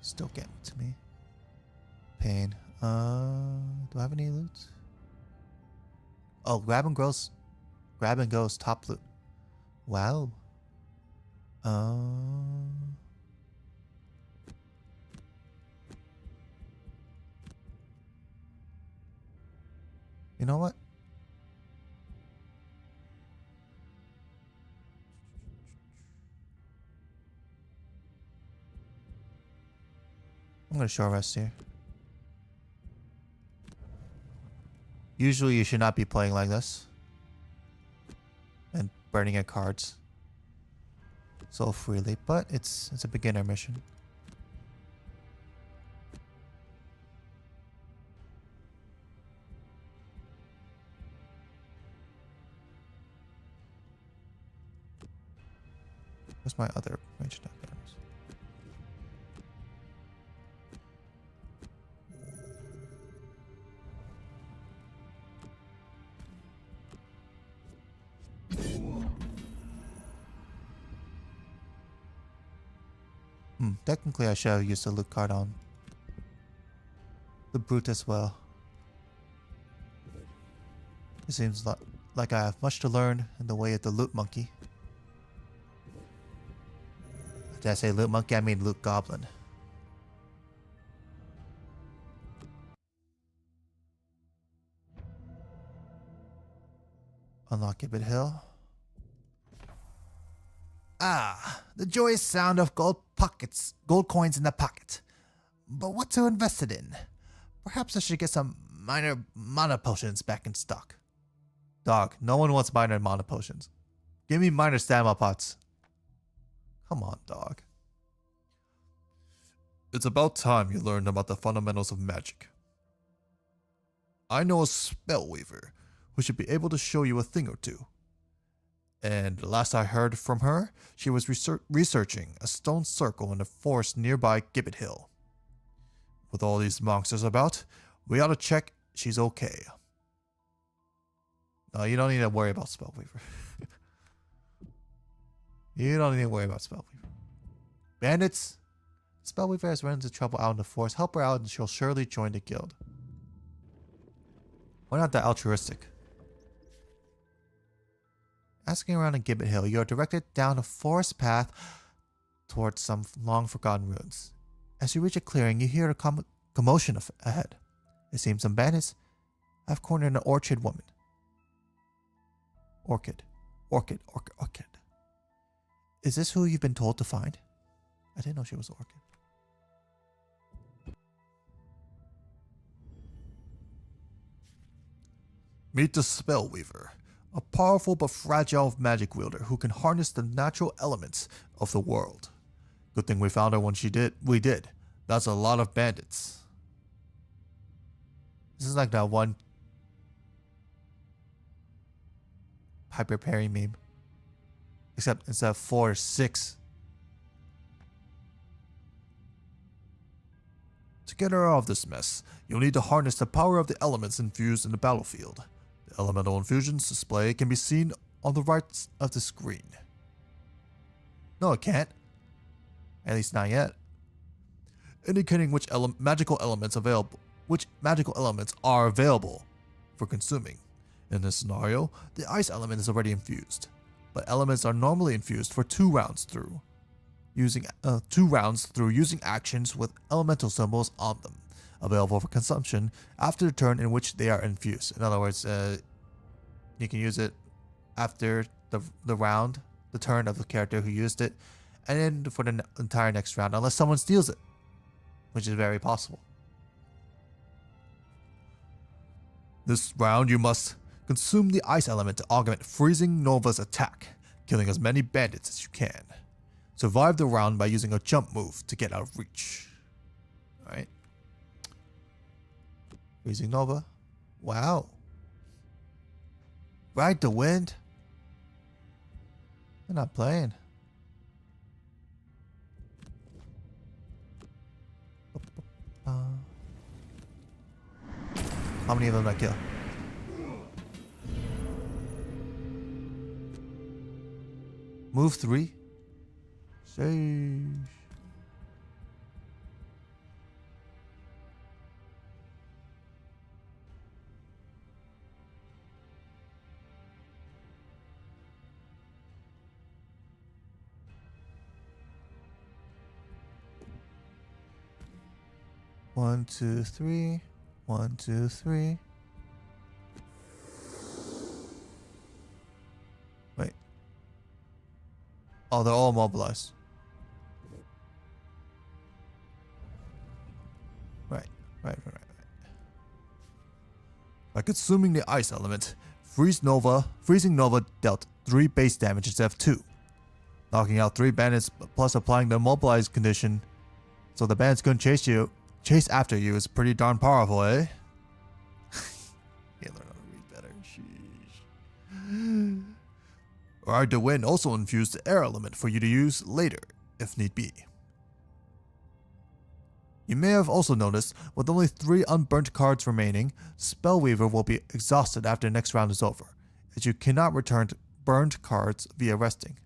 Still getting to me. Pain. Do I have any loot? Oh, grab and goes top loot. Wow. You know what? I'm gonna short rest here. Usually you should not be playing like this. And burning at cards so freely, but it's a beginner mission. Where's my other range attack items? Technically I should have used the loot card on the brute as well. It seems like I have much to learn in the way of the loot monkey. Did I say loot monkey? I mean loot goblin. Unlock Gibbet Hill. Ah, the joyous sound of gold coins in the pocket. But what to invest it in? Perhaps I should get some minor mana potions back in stock. Dog, no one wants minor mana potions. Give me minor stamina pots. Come on, dog. It's about time you learned about the fundamentals of magic. I know a spellweaver who should be able to show you a thing or two. And last I heard from her, she was researching a stone circle in the forest nearby Gibbet Hill. With all these monsters about, we ought to check she's okay. No, you don't need to worry about Spellweaver. You don't need to worry about Spellweaver. Bandits! Spellweaver has run into trouble out in the forest. Help her out and she'll surely join the guild. Why not that altruistic? Asking around in Gibbet Hill, you are directed down a forest path towards some long-forgotten ruins. As you reach a clearing, you hear a commotion ahead. It seems some bandits have cornered an orchid woman. Orchid. Is this who you've been told to find? I didn't know she was orchid. Meet the Spellweaver, a powerful but fragile magic wielder who can harness the natural elements of the world. Good thing we found her when we did. That's a lot of bandits. This is like that one Piper Perry meme. Except instead of 4, 6. To get her out of this mess, you'll need to harness the power of the elements infused in the battlefield. The elemental infusions display can be seen on the right of the screen. No, it can't. At least not yet. Indicating which magical elements are available for consuming. In this scenario, the ice element is already infused, but elements are normally infused for 2 rounds through using actions with elemental symbols on them, available for consumption after the turn in which they are infused. In other words, you can use it after the round, the turn of the character who used it, and then for the entire next round, unless someone steals it, which is very possible. This round, you must consume the ice element to augment Freezing Nova's attack, killing as many bandits as you can. Survive the round by using a jump move to get out of reach. Alright. Freezing Nova. Wow. Ride the wind. They're not playing. How many of them did I kill? Move 3. Sage. One, two, three. 1, 2, 3. Wait. Oh, they're all mobilized. Right. By consuming the ice element, Freezing Nova dealt 3 base damage instead of 2, knocking out 3 bandits plus applying the immobilized condition, so the bandits couldn't chase after you is pretty darn powerful, eh? Can't learn how to read better. Sheesh. Ride the Wind also infused the air element for you to use later, if need be. You may have also noticed, with only 3 unburnt cards remaining, Spellweaver will be exhausted after the next round is over, as you cannot return burned cards via resting.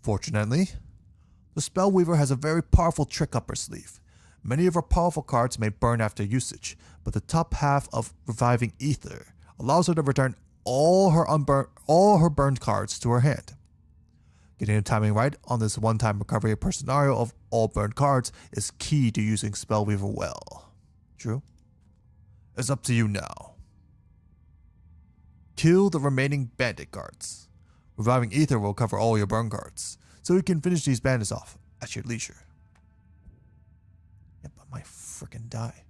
Fortunately, the Spellweaver has a very powerful trick up her sleeve. Many of her powerful cards may burn after usage, but the top half of Reviving Ether allows her to return all her burned cards to her hand. Getting the timing right on this one-time recovery per scenario of all burned cards is key to using Spellweaver well. True? It's up to you now. Kill the remaining bandit cards. Reviving Ether will cover all your burn cards, so you can finish these bandits off at your leisure. Yep, I might frickin' die.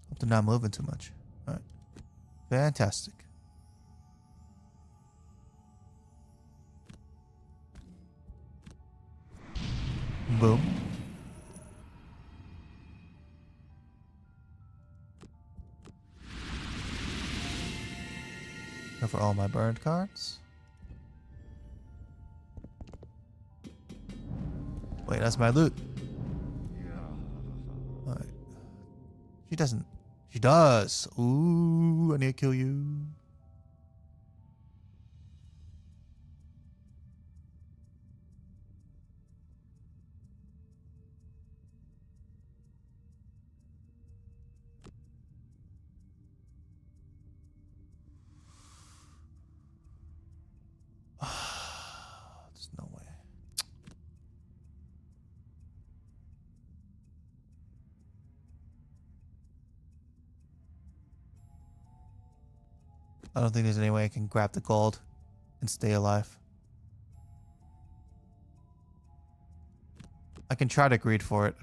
Hope they're not moving too much. Alright. Fantastic. Boom. Go for all my burned cards. Wait, that's my loot. Alright. She doesn't. She does. Ooh, I need to kill you. There's no way. I don't think there's any way I can grab the gold and stay alive. I can try to greed for it.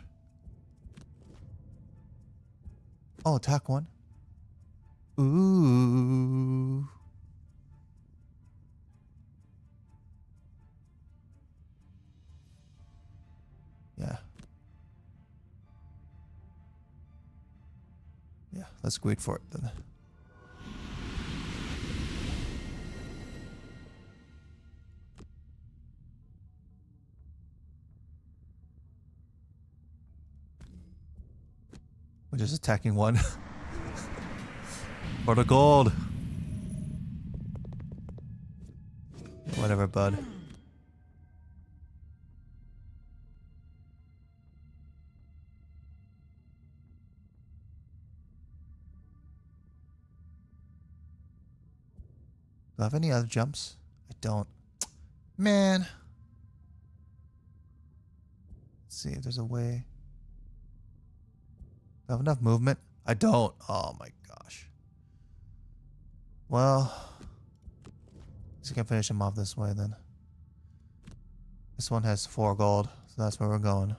Oh, attack one. Ooh. Yeah. Yeah, let's greed for it then. We're just attacking one. For the gold. Whatever, bud. Do I have any other jumps? I don't. Man. Let's see if there's a way. Do I have enough movement? I don't. Oh my gosh. Well, So we can finish him off this way then. This one has 4 gold, so that's where we're going.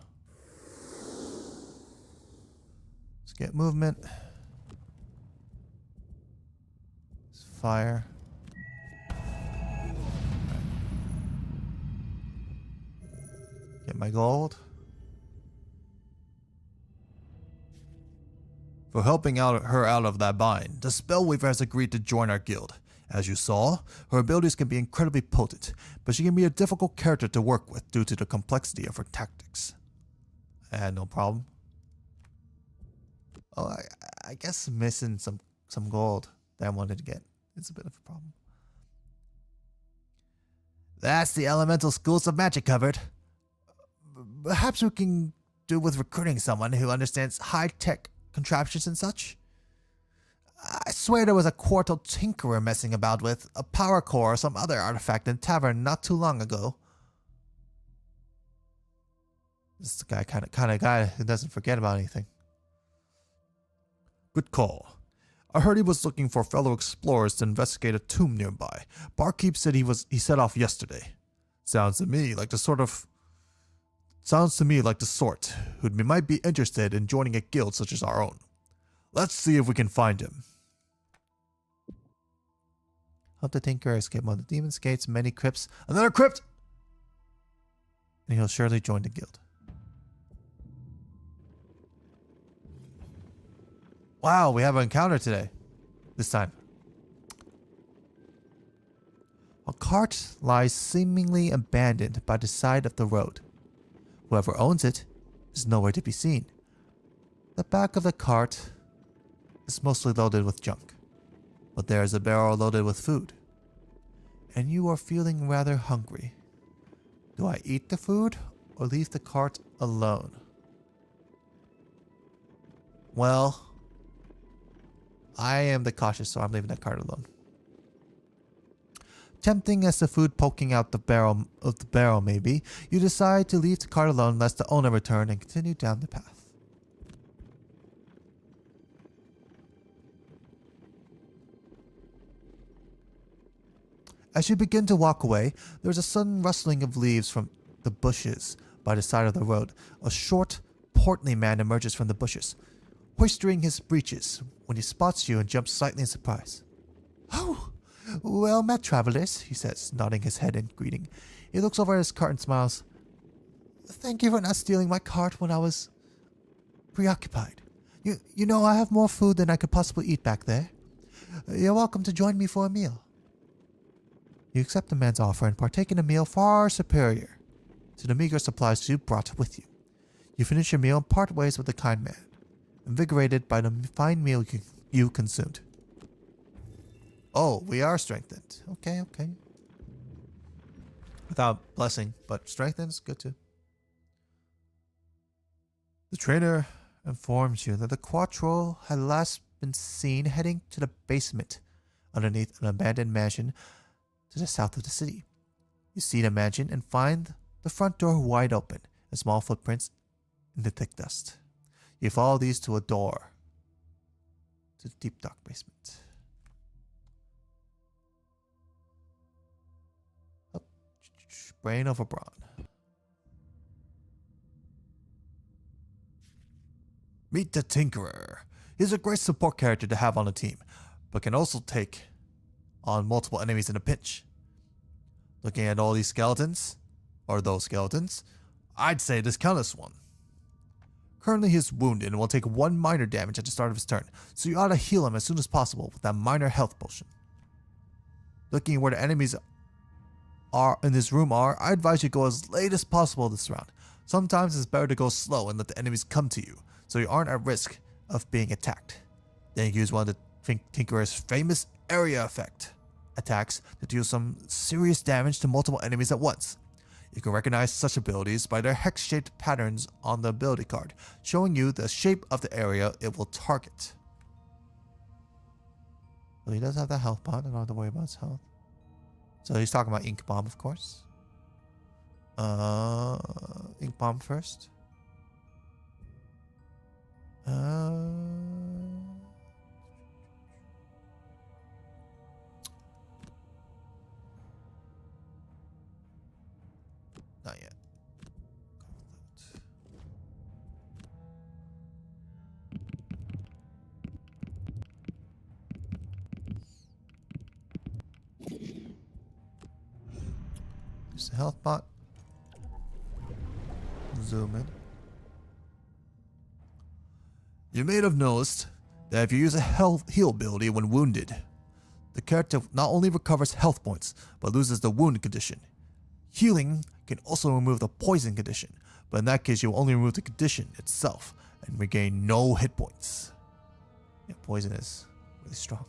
Let's get movement. Let's fire. Get my gold. For helping her out of that bind, the Spellweaver has agreed to join our guild. As you saw, her abilities can be incredibly potent, but she can be a difficult character to work with due to the complexity of her tactics. No problem. Oh, I guess missing some gold that I wanted to get. It's a bit of a problem. That's the elemental schools of magic covered. Perhaps we can do with recruiting someone who understands high-tech contraptions and such. I swear there was a quartal tinkerer messing about with a power core or some other artifact in tavern not too long ago. This is the kind of guy who doesn't forget about anything. Good call. I heard he was looking for fellow explorers to investigate a tomb nearby. Barkeep said he set off yesterday. Sounds to me like the sort who might be interested in joining a guild such as our own. Let's see if we can find him. Help the Tinkerer escape one of the demon's gates, many crypts. Another crypt! And he'll surely join the guild. Wow, we have an encounter today. This time. A cart lies seemingly abandoned by the side of the road. Whoever owns it is nowhere to be seen. The back of the cart is mostly loaded with junk, but there is a barrel loaded with food. And you are feeling rather hungry. Do I eat the food or leave the cart alone? Well, I am the cautious, so I'm leaving that cart alone. Tempting as the food poking out the barrel may be, you decide to leave the cart alone lest the owner return and continue down the path. As you begin to walk away, there is a sudden rustling of leaves from the bushes by the side of the road. A short, portly man emerges from the bushes, hoisting his breeches when he spots you and jumps slightly in surprise. "Oh, well met, travelers," he says, nodding his head in greeting. He looks over at his cart and smiles. "Thank you for not stealing my cart when I was preoccupied. You know, I have more food than I could possibly eat back there. You're welcome to join me for a meal." You accept the man's offer and partake in a meal far superior to the meager supplies you brought with you. You finish your meal and part ways with the kind man, invigorated by the fine meal you consumed. Oh, we are strengthened. Okay. Without blessing, but strengthened is good too. The trainer informs you that the Quattro had last been seen heading to the basement underneath an abandoned mansion to the south of the city. You see the mansion and find the front door wide open and small footprints in the thick dust. You follow these to a door to the deep dark basement. Brain over brawn. Meet the Tinkerer. He's a great support character to have on a team, but can also take on multiple enemies in a pinch. Looking at all these skeletons, or those skeletons, I'd say discount this one. Currently he is wounded and will take 1 minor damage at the start of his turn, so you ought to heal him as soon as possible with that minor health potion. Looking at where the enemies are in this room I advise you go as late as possible this round. Sometimes it's better to go slow and let the enemies come to you, so you aren't at risk of being attacked. Then you use one of the Tinkerer's famous area effect attacks to deal some serious damage to multiple enemies at once. You can recognize such abilities by their hex-shaped patterns on the ability card, showing you the shape of the area it will target. Well, he does have that health bond. I don't have to worry about his health. So he's talking about Ink Bomb, of course. Ink Bomb first. Use the health bot. Zoom in. You may have noticed that if you use a heal ability when wounded, the character not only recovers health points, but loses the wound condition. Healing can also remove the poison condition, but in that case you will only remove the condition itself and regain no hit points. Yeah, poison is really strong.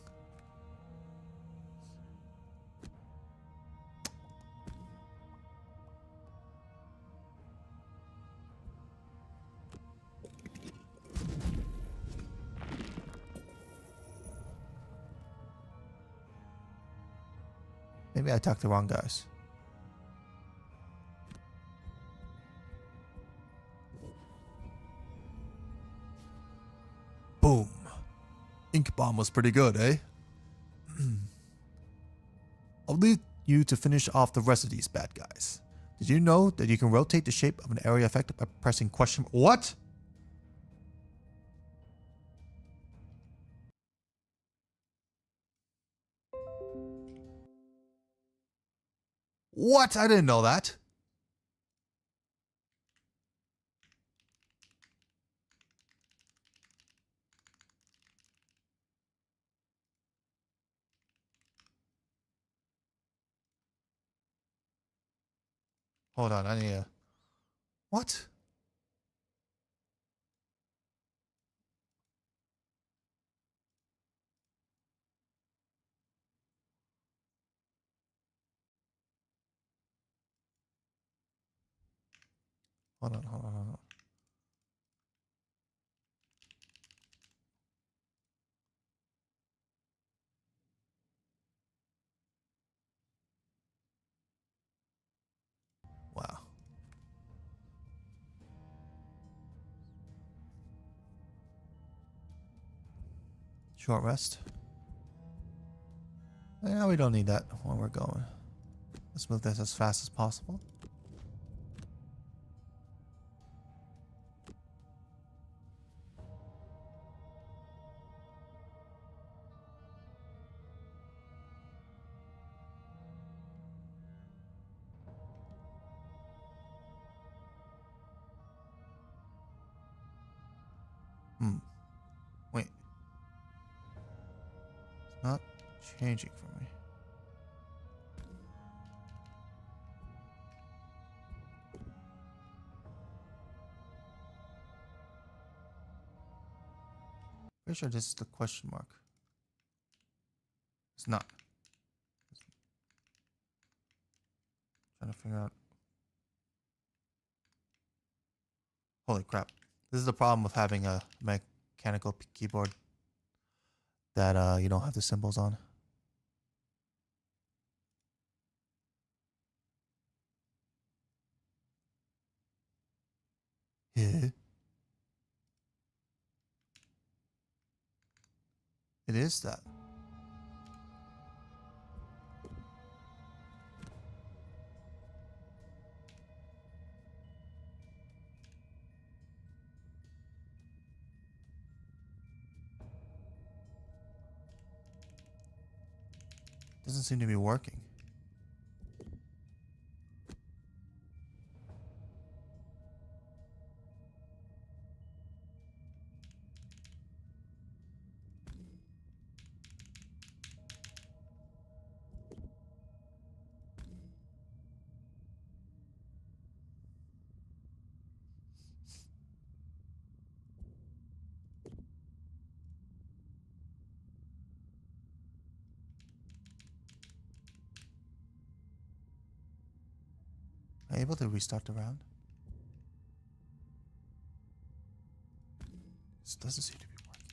Maybe I talked to the wrong guys. Boom. Ink bomb was pretty good, eh? I'll leave you to finish off the rest of these bad guys. Did you know that you can rotate the shape of an area affected by pressing question? What? What? I didn't know that. Hold on, I need a... What? Hold on. Wow. Short rest. Yeah, we don't need that when we're going. Let's move this as fast as possible. Wait. It's not changing for me. Pretty sure this is the question mark. It's not. Trying to figure out. Holy crap. This is the problem with having a mechanical keyboard that you don't have the symbols on. Yeah. It is that. Doesn't seem to be working. Am I able to restart the round? This doesn't seem to be working.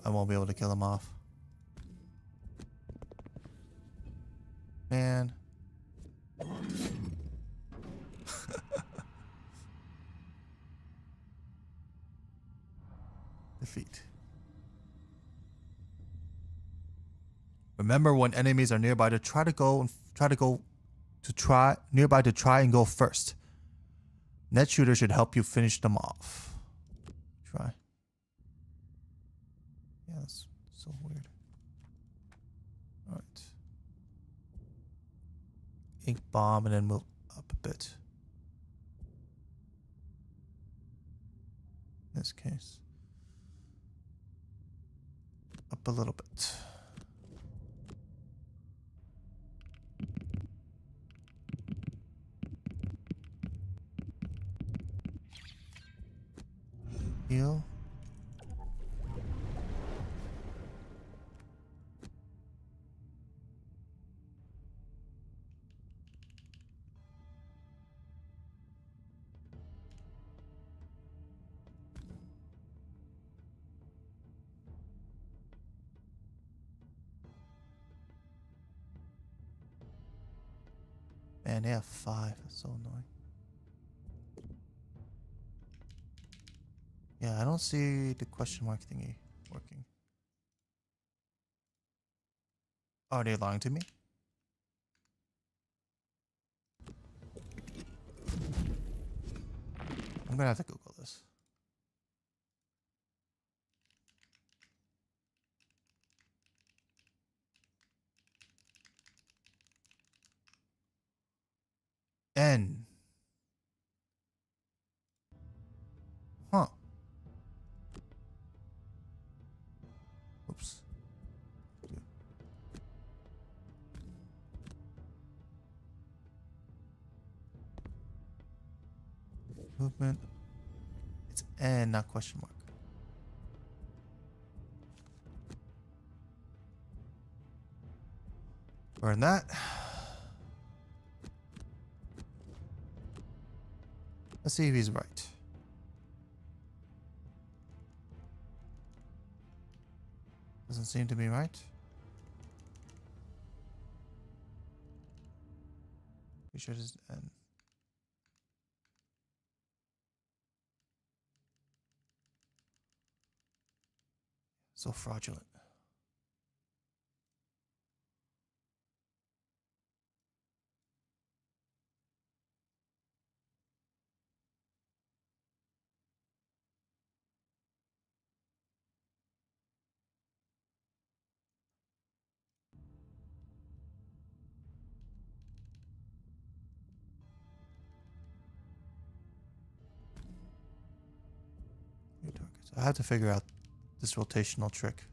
I won't be able to kill him off. Man. Defeat. Remember when enemies are nearby to try and go first. Net shooter should help you finish them off. Try. Yeah, that's so weird. Alright. Ink bomb and then move up a bit. In this case. Up a little bit. Heal. Man, they have 5. That's so annoying. Yeah, I don't see the question mark thingy working. Are they lying to me? I'm gonna have to Google this. N. Huh. Oops. Movement. It's N, not question mark. Burn that. Let's see if he's right. Doesn't seem to be right. We should just end. So fraudulent. New targets. I have to figure out this rotational trick.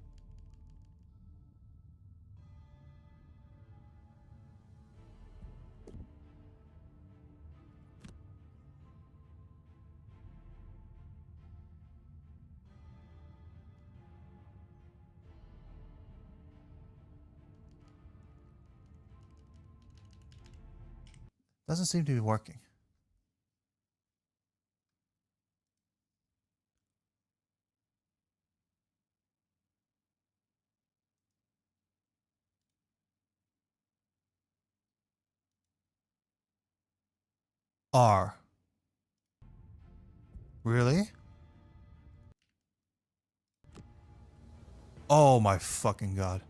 Doesn't seem to be working. R. Really? Oh my fucking god.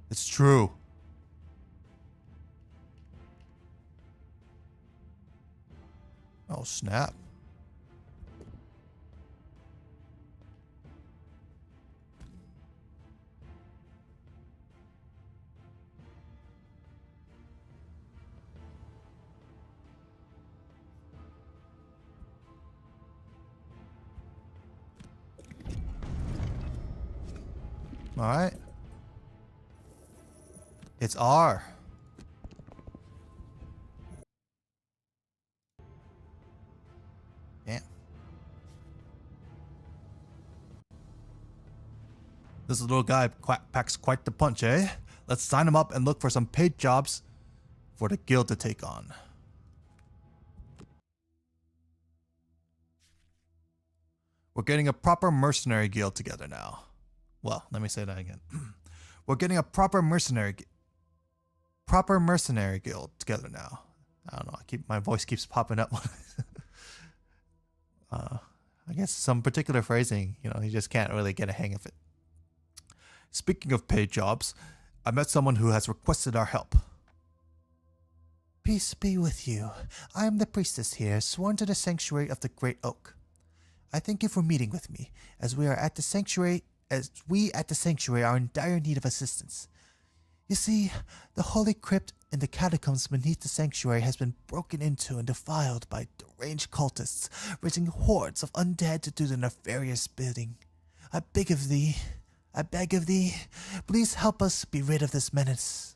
It's true. Oh snap. All right. It's R. Damn. This little guy packs quite the punch, eh? Let's sign him up and look for some paid jobs for the guild to take on. We're getting a proper mercenary guild together now. Well, let me say that again. We're getting a proper mercenary guild together now. I don't know. My voice keeps popping up. I guess some particular phrasing, you just can't really get a hang of it. Speaking of paid jobs, I met someone who has requested our help. Peace be with you. I am the priestess here, sworn to the sanctuary of the Great Oak. I thank you for meeting with me, as we at the sanctuary are in dire need of assistance. You see, the holy crypt in the catacombs beneath the sanctuary has been broken into and defiled by deranged cultists, raising hordes of undead to do their nefarious bidding. I beg of thee, please help us be rid of this menace.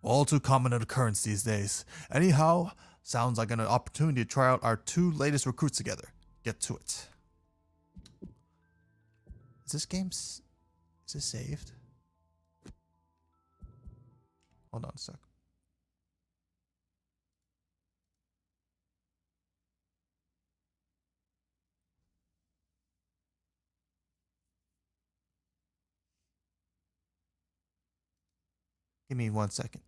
All too common an occurrence these days. Anyhow, sounds like an opportunity to try out our 2 latest recruits together. Get to it. Is this saved? Hold on a sec. Give me 1 second.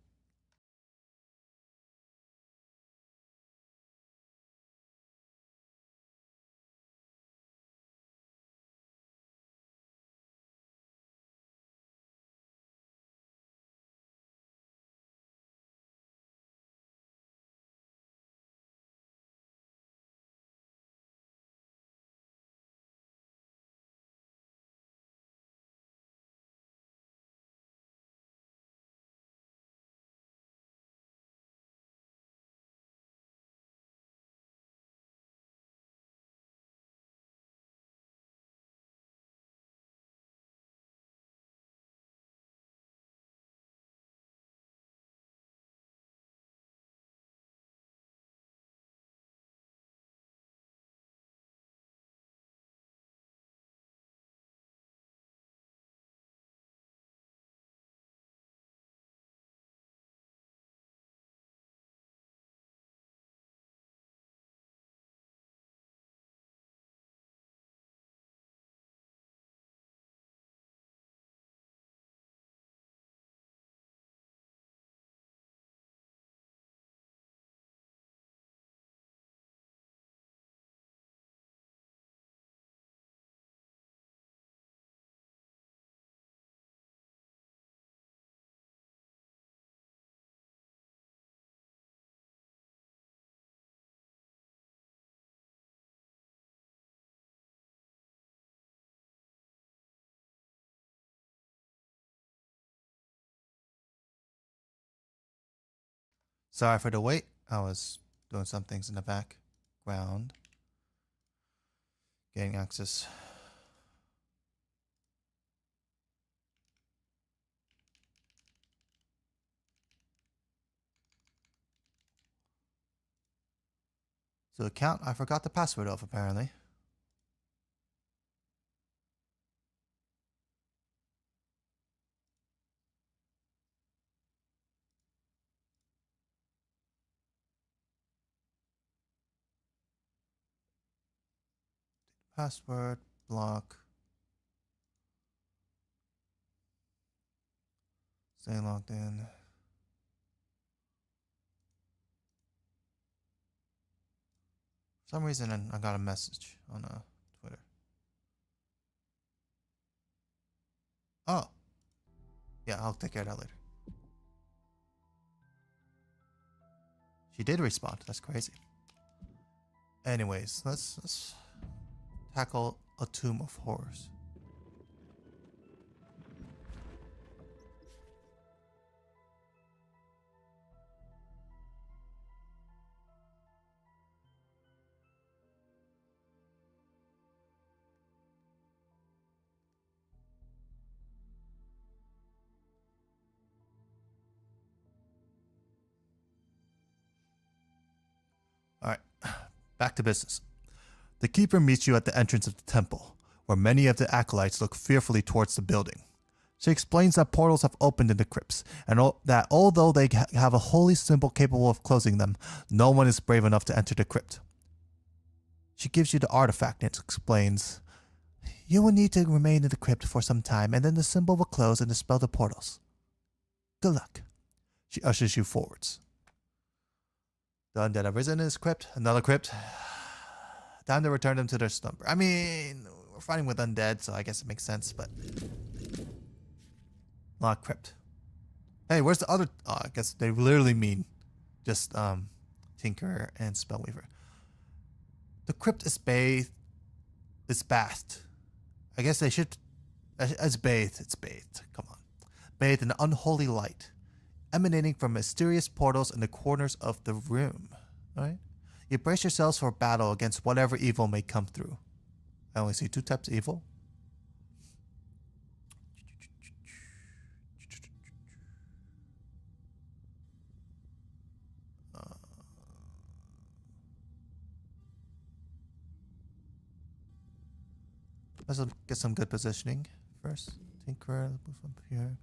Sorry for the wait. I was doing some things in the background. Getting access. So account I forgot the password of apparently. Password, block. Stay logged in. For some reason I got a message on Twitter. Oh. Yeah, I'll take care of that later. She did respond. That's crazy. Anyways, let's tackle a Tomb of Horrors. Alright, back to business. The keeper meets you at the entrance of the temple, where many of the acolytes look fearfully towards the building. She explains that portals have opened in the crypts, and that although they have a holy symbol capable of closing them, no one is brave enough to enter the crypt. She gives you the artifact and explains, "You will need to remain in the crypt for some time, and then the symbol will close and dispel the portals. Good luck." She ushers you forwards. The undead have risen in this crypt, another crypt. Time to return them to their slumber. I mean, we're fighting with undead, so I guess it makes sense, but... Not crypt. Hey, where's the other... Oh, I guess they literally mean just Tinker and Spellweaver. The crypt is bathed It's bathed. I guess they should. It's bathed. It's bathed. Come on. Bathed in unholy light, emanating from mysterious portals in the corners of the room. Alright? You brace yourselves for battle against whatever evil may come through. I only see 2 types of evil. Let's get some good positioning first. Tinkerer, move up here.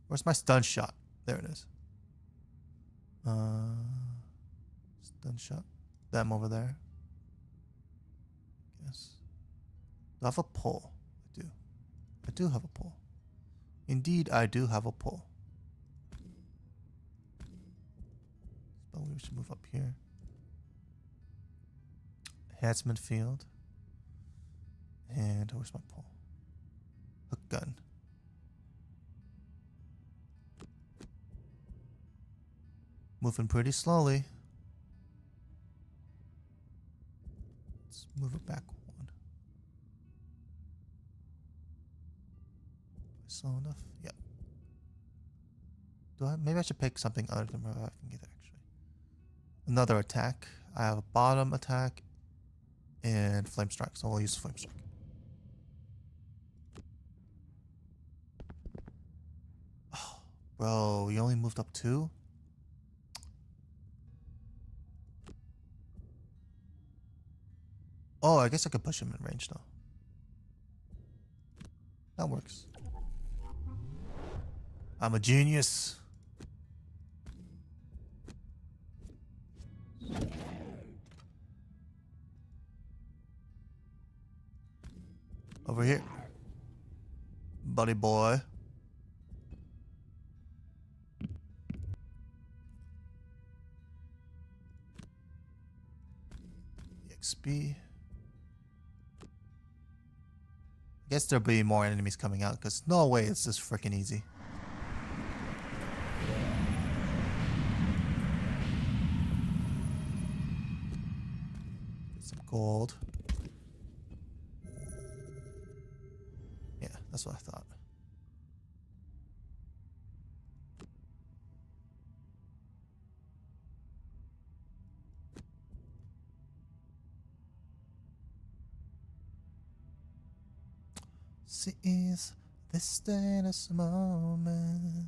Where's my stun shot? There it is. Stun shot. Them over there. Yes. Do I have a pole? I do. I do have a pole. Indeed, I do have a pole. But we should move up here. Enhancement field. And where's my pole? Hook gun. Moving pretty slowly. Let's move it back 1. Slow enough? Yep. Maybe I should pick something other than reviving either, actually. Another attack. I have a bottom attack and flame strike, so we'll use flame strike. Oh, bro, you only moved up 2? Oh, I guess I could push him in range though. That works. I'm a genius. Over here. Buddy boy. XP. I guess there'll be more enemies coming out because no way it's this freaking easy. Get some gold. Yeah, that's what I thought. Seize this status moment.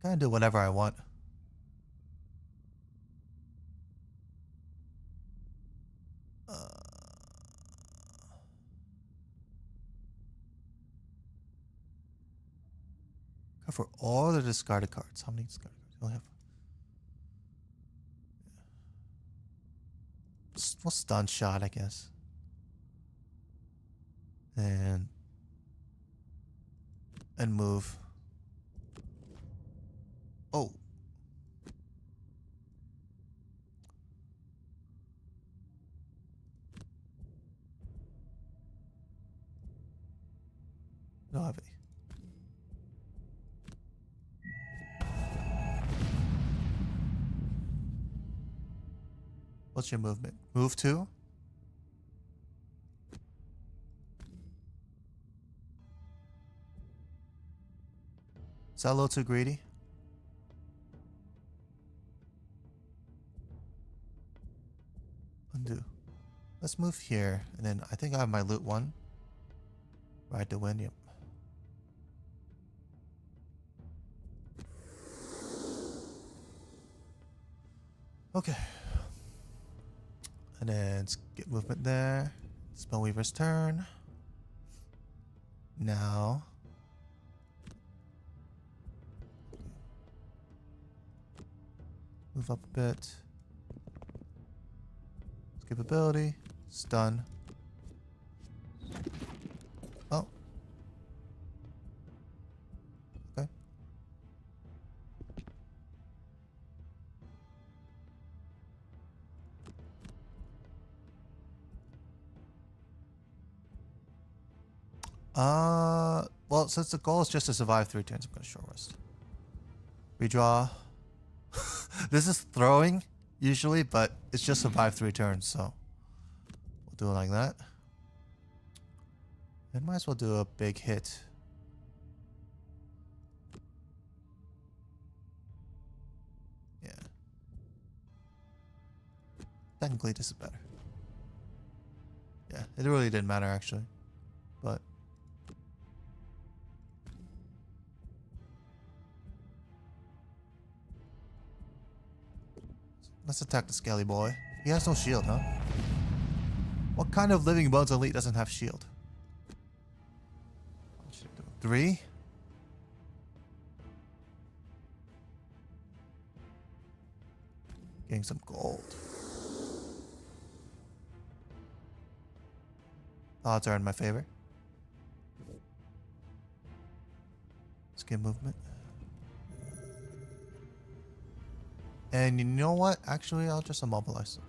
Kind of do whatever I want. Cover all the discarded cards. How many discarded cards? We'll have. Well, stun shot, I guess. And move. Oh. No have any. What's your movement? Move 2? Is that a little too greedy? Undo. Let's move here, and then I think I have my loot 1. Ride the wind, yep. Okay. And then get movement there. Spellweaver's turn. Now. Move up a bit. Skip ability. Stun. Oh. Okay. Well, since the goal is just to survive 3 turns, I'm going to short rest. Redraw. This is throwing usually, but it's just survive 3 turns, so we'll do it like that. And might as well do a big hit. Yeah. Technically, this is better. Yeah, it really didn't matter actually, but. Let's attack the scaly boy. He has no shield, huh? What kind of living bones elite doesn't have shield? 3. Getting some gold. Odds are in my favor. Skin movement. And you know what? Actually, I'll just immobilize them.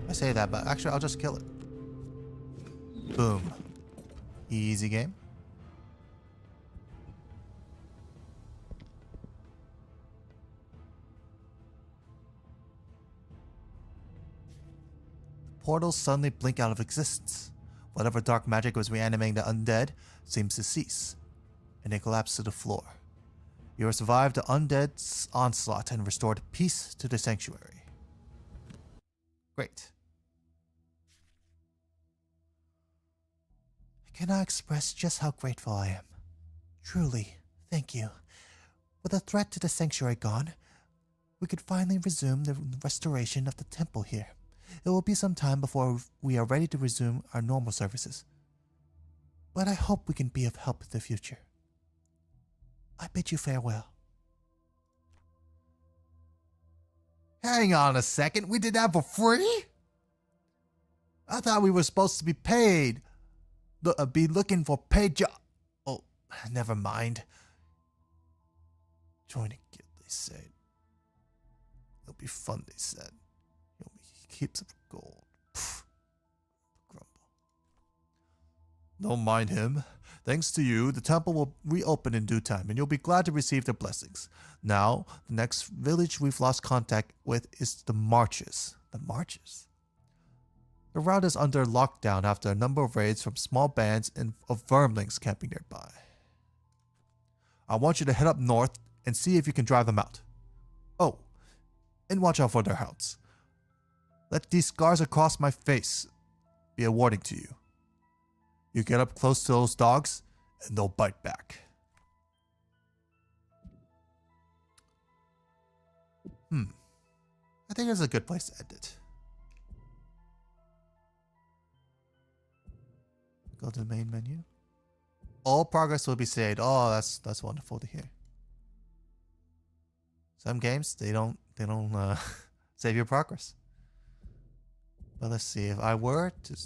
I say that, but actually I'll just kill it. Boom. Easy game. Portals suddenly blink out of existence. Whatever dark magic was reanimating the undead seems to cease, and they collapse to the floor. You have survived the undead's onslaught and restored peace to the sanctuary. Great. I cannot express just how grateful I am. Truly, thank you. With the threat to the sanctuary gone, we could finally resume the restoration of the temple here. It will be some time before we are ready to resume our normal services. But I hope we can be of help in the future. I bid you farewell. Hang on a second, we did that for free? I thought we were supposed to be paid. Be looking for paid job. Oh, never mind. Join a guild, they said. It'll be fun, they said. You'll be heaps of gold. Pfft. Grumble. Don't mind him. Thanks to you, the temple will reopen in due time, and you'll be glad to receive their blessings. Now, the next village we've lost contact with is the Marches. The Marches? The route is under lockdown after a number of raids from small bands of vermlings camping nearby. I want you to head up north and see if you can drive them out. Oh, and watch out for their hounds. Let these scars across my face be a warning to you. You get up close to those dogs, and they'll bite back. I think it's a good place to end it. Go to the main menu. All progress will be saved. Oh, that's wonderful to hear. Some games they don't save your progress. But let's see, if I were to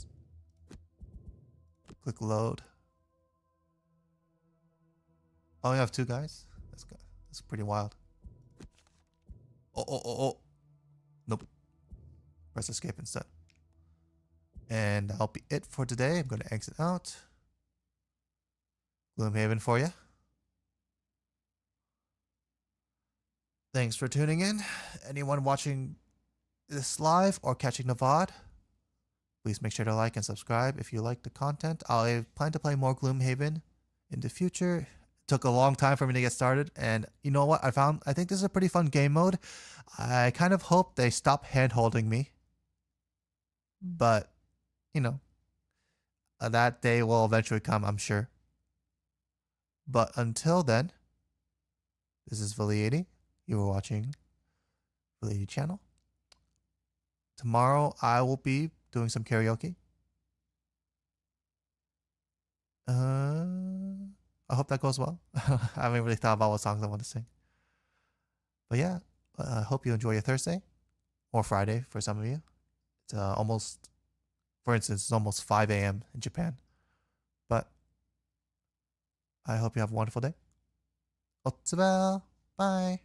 click load. Oh, we have 2 guys? That's good. That's pretty wild. Oh. Nope. Press escape instead. And that'll be it for today. I'm going to exit out. Gloomhaven for you. Thanks for tuning in. Anyone watching this live or catching the VOD, please make sure to like and subscribe if you like the content. I plan to play more Gloomhaven in the future. It took a long time for me to get started, and you know what? I think this is a pretty fun game mode. I kind of hope they stop hand-holding me, but you know, that day will eventually come, I'm sure. But until then, this is velleity. You were watching velleity channel. Tomorrow I will be doing some karaoke. I hope that goes well. I haven't really thought about what songs I want to sing. But yeah, I hope you enjoy your Thursday or Friday for some of you. It's almost, for instance, it's almost 5 a.m. in Japan. But I hope you have a wonderful day. Otsuvell. Bye.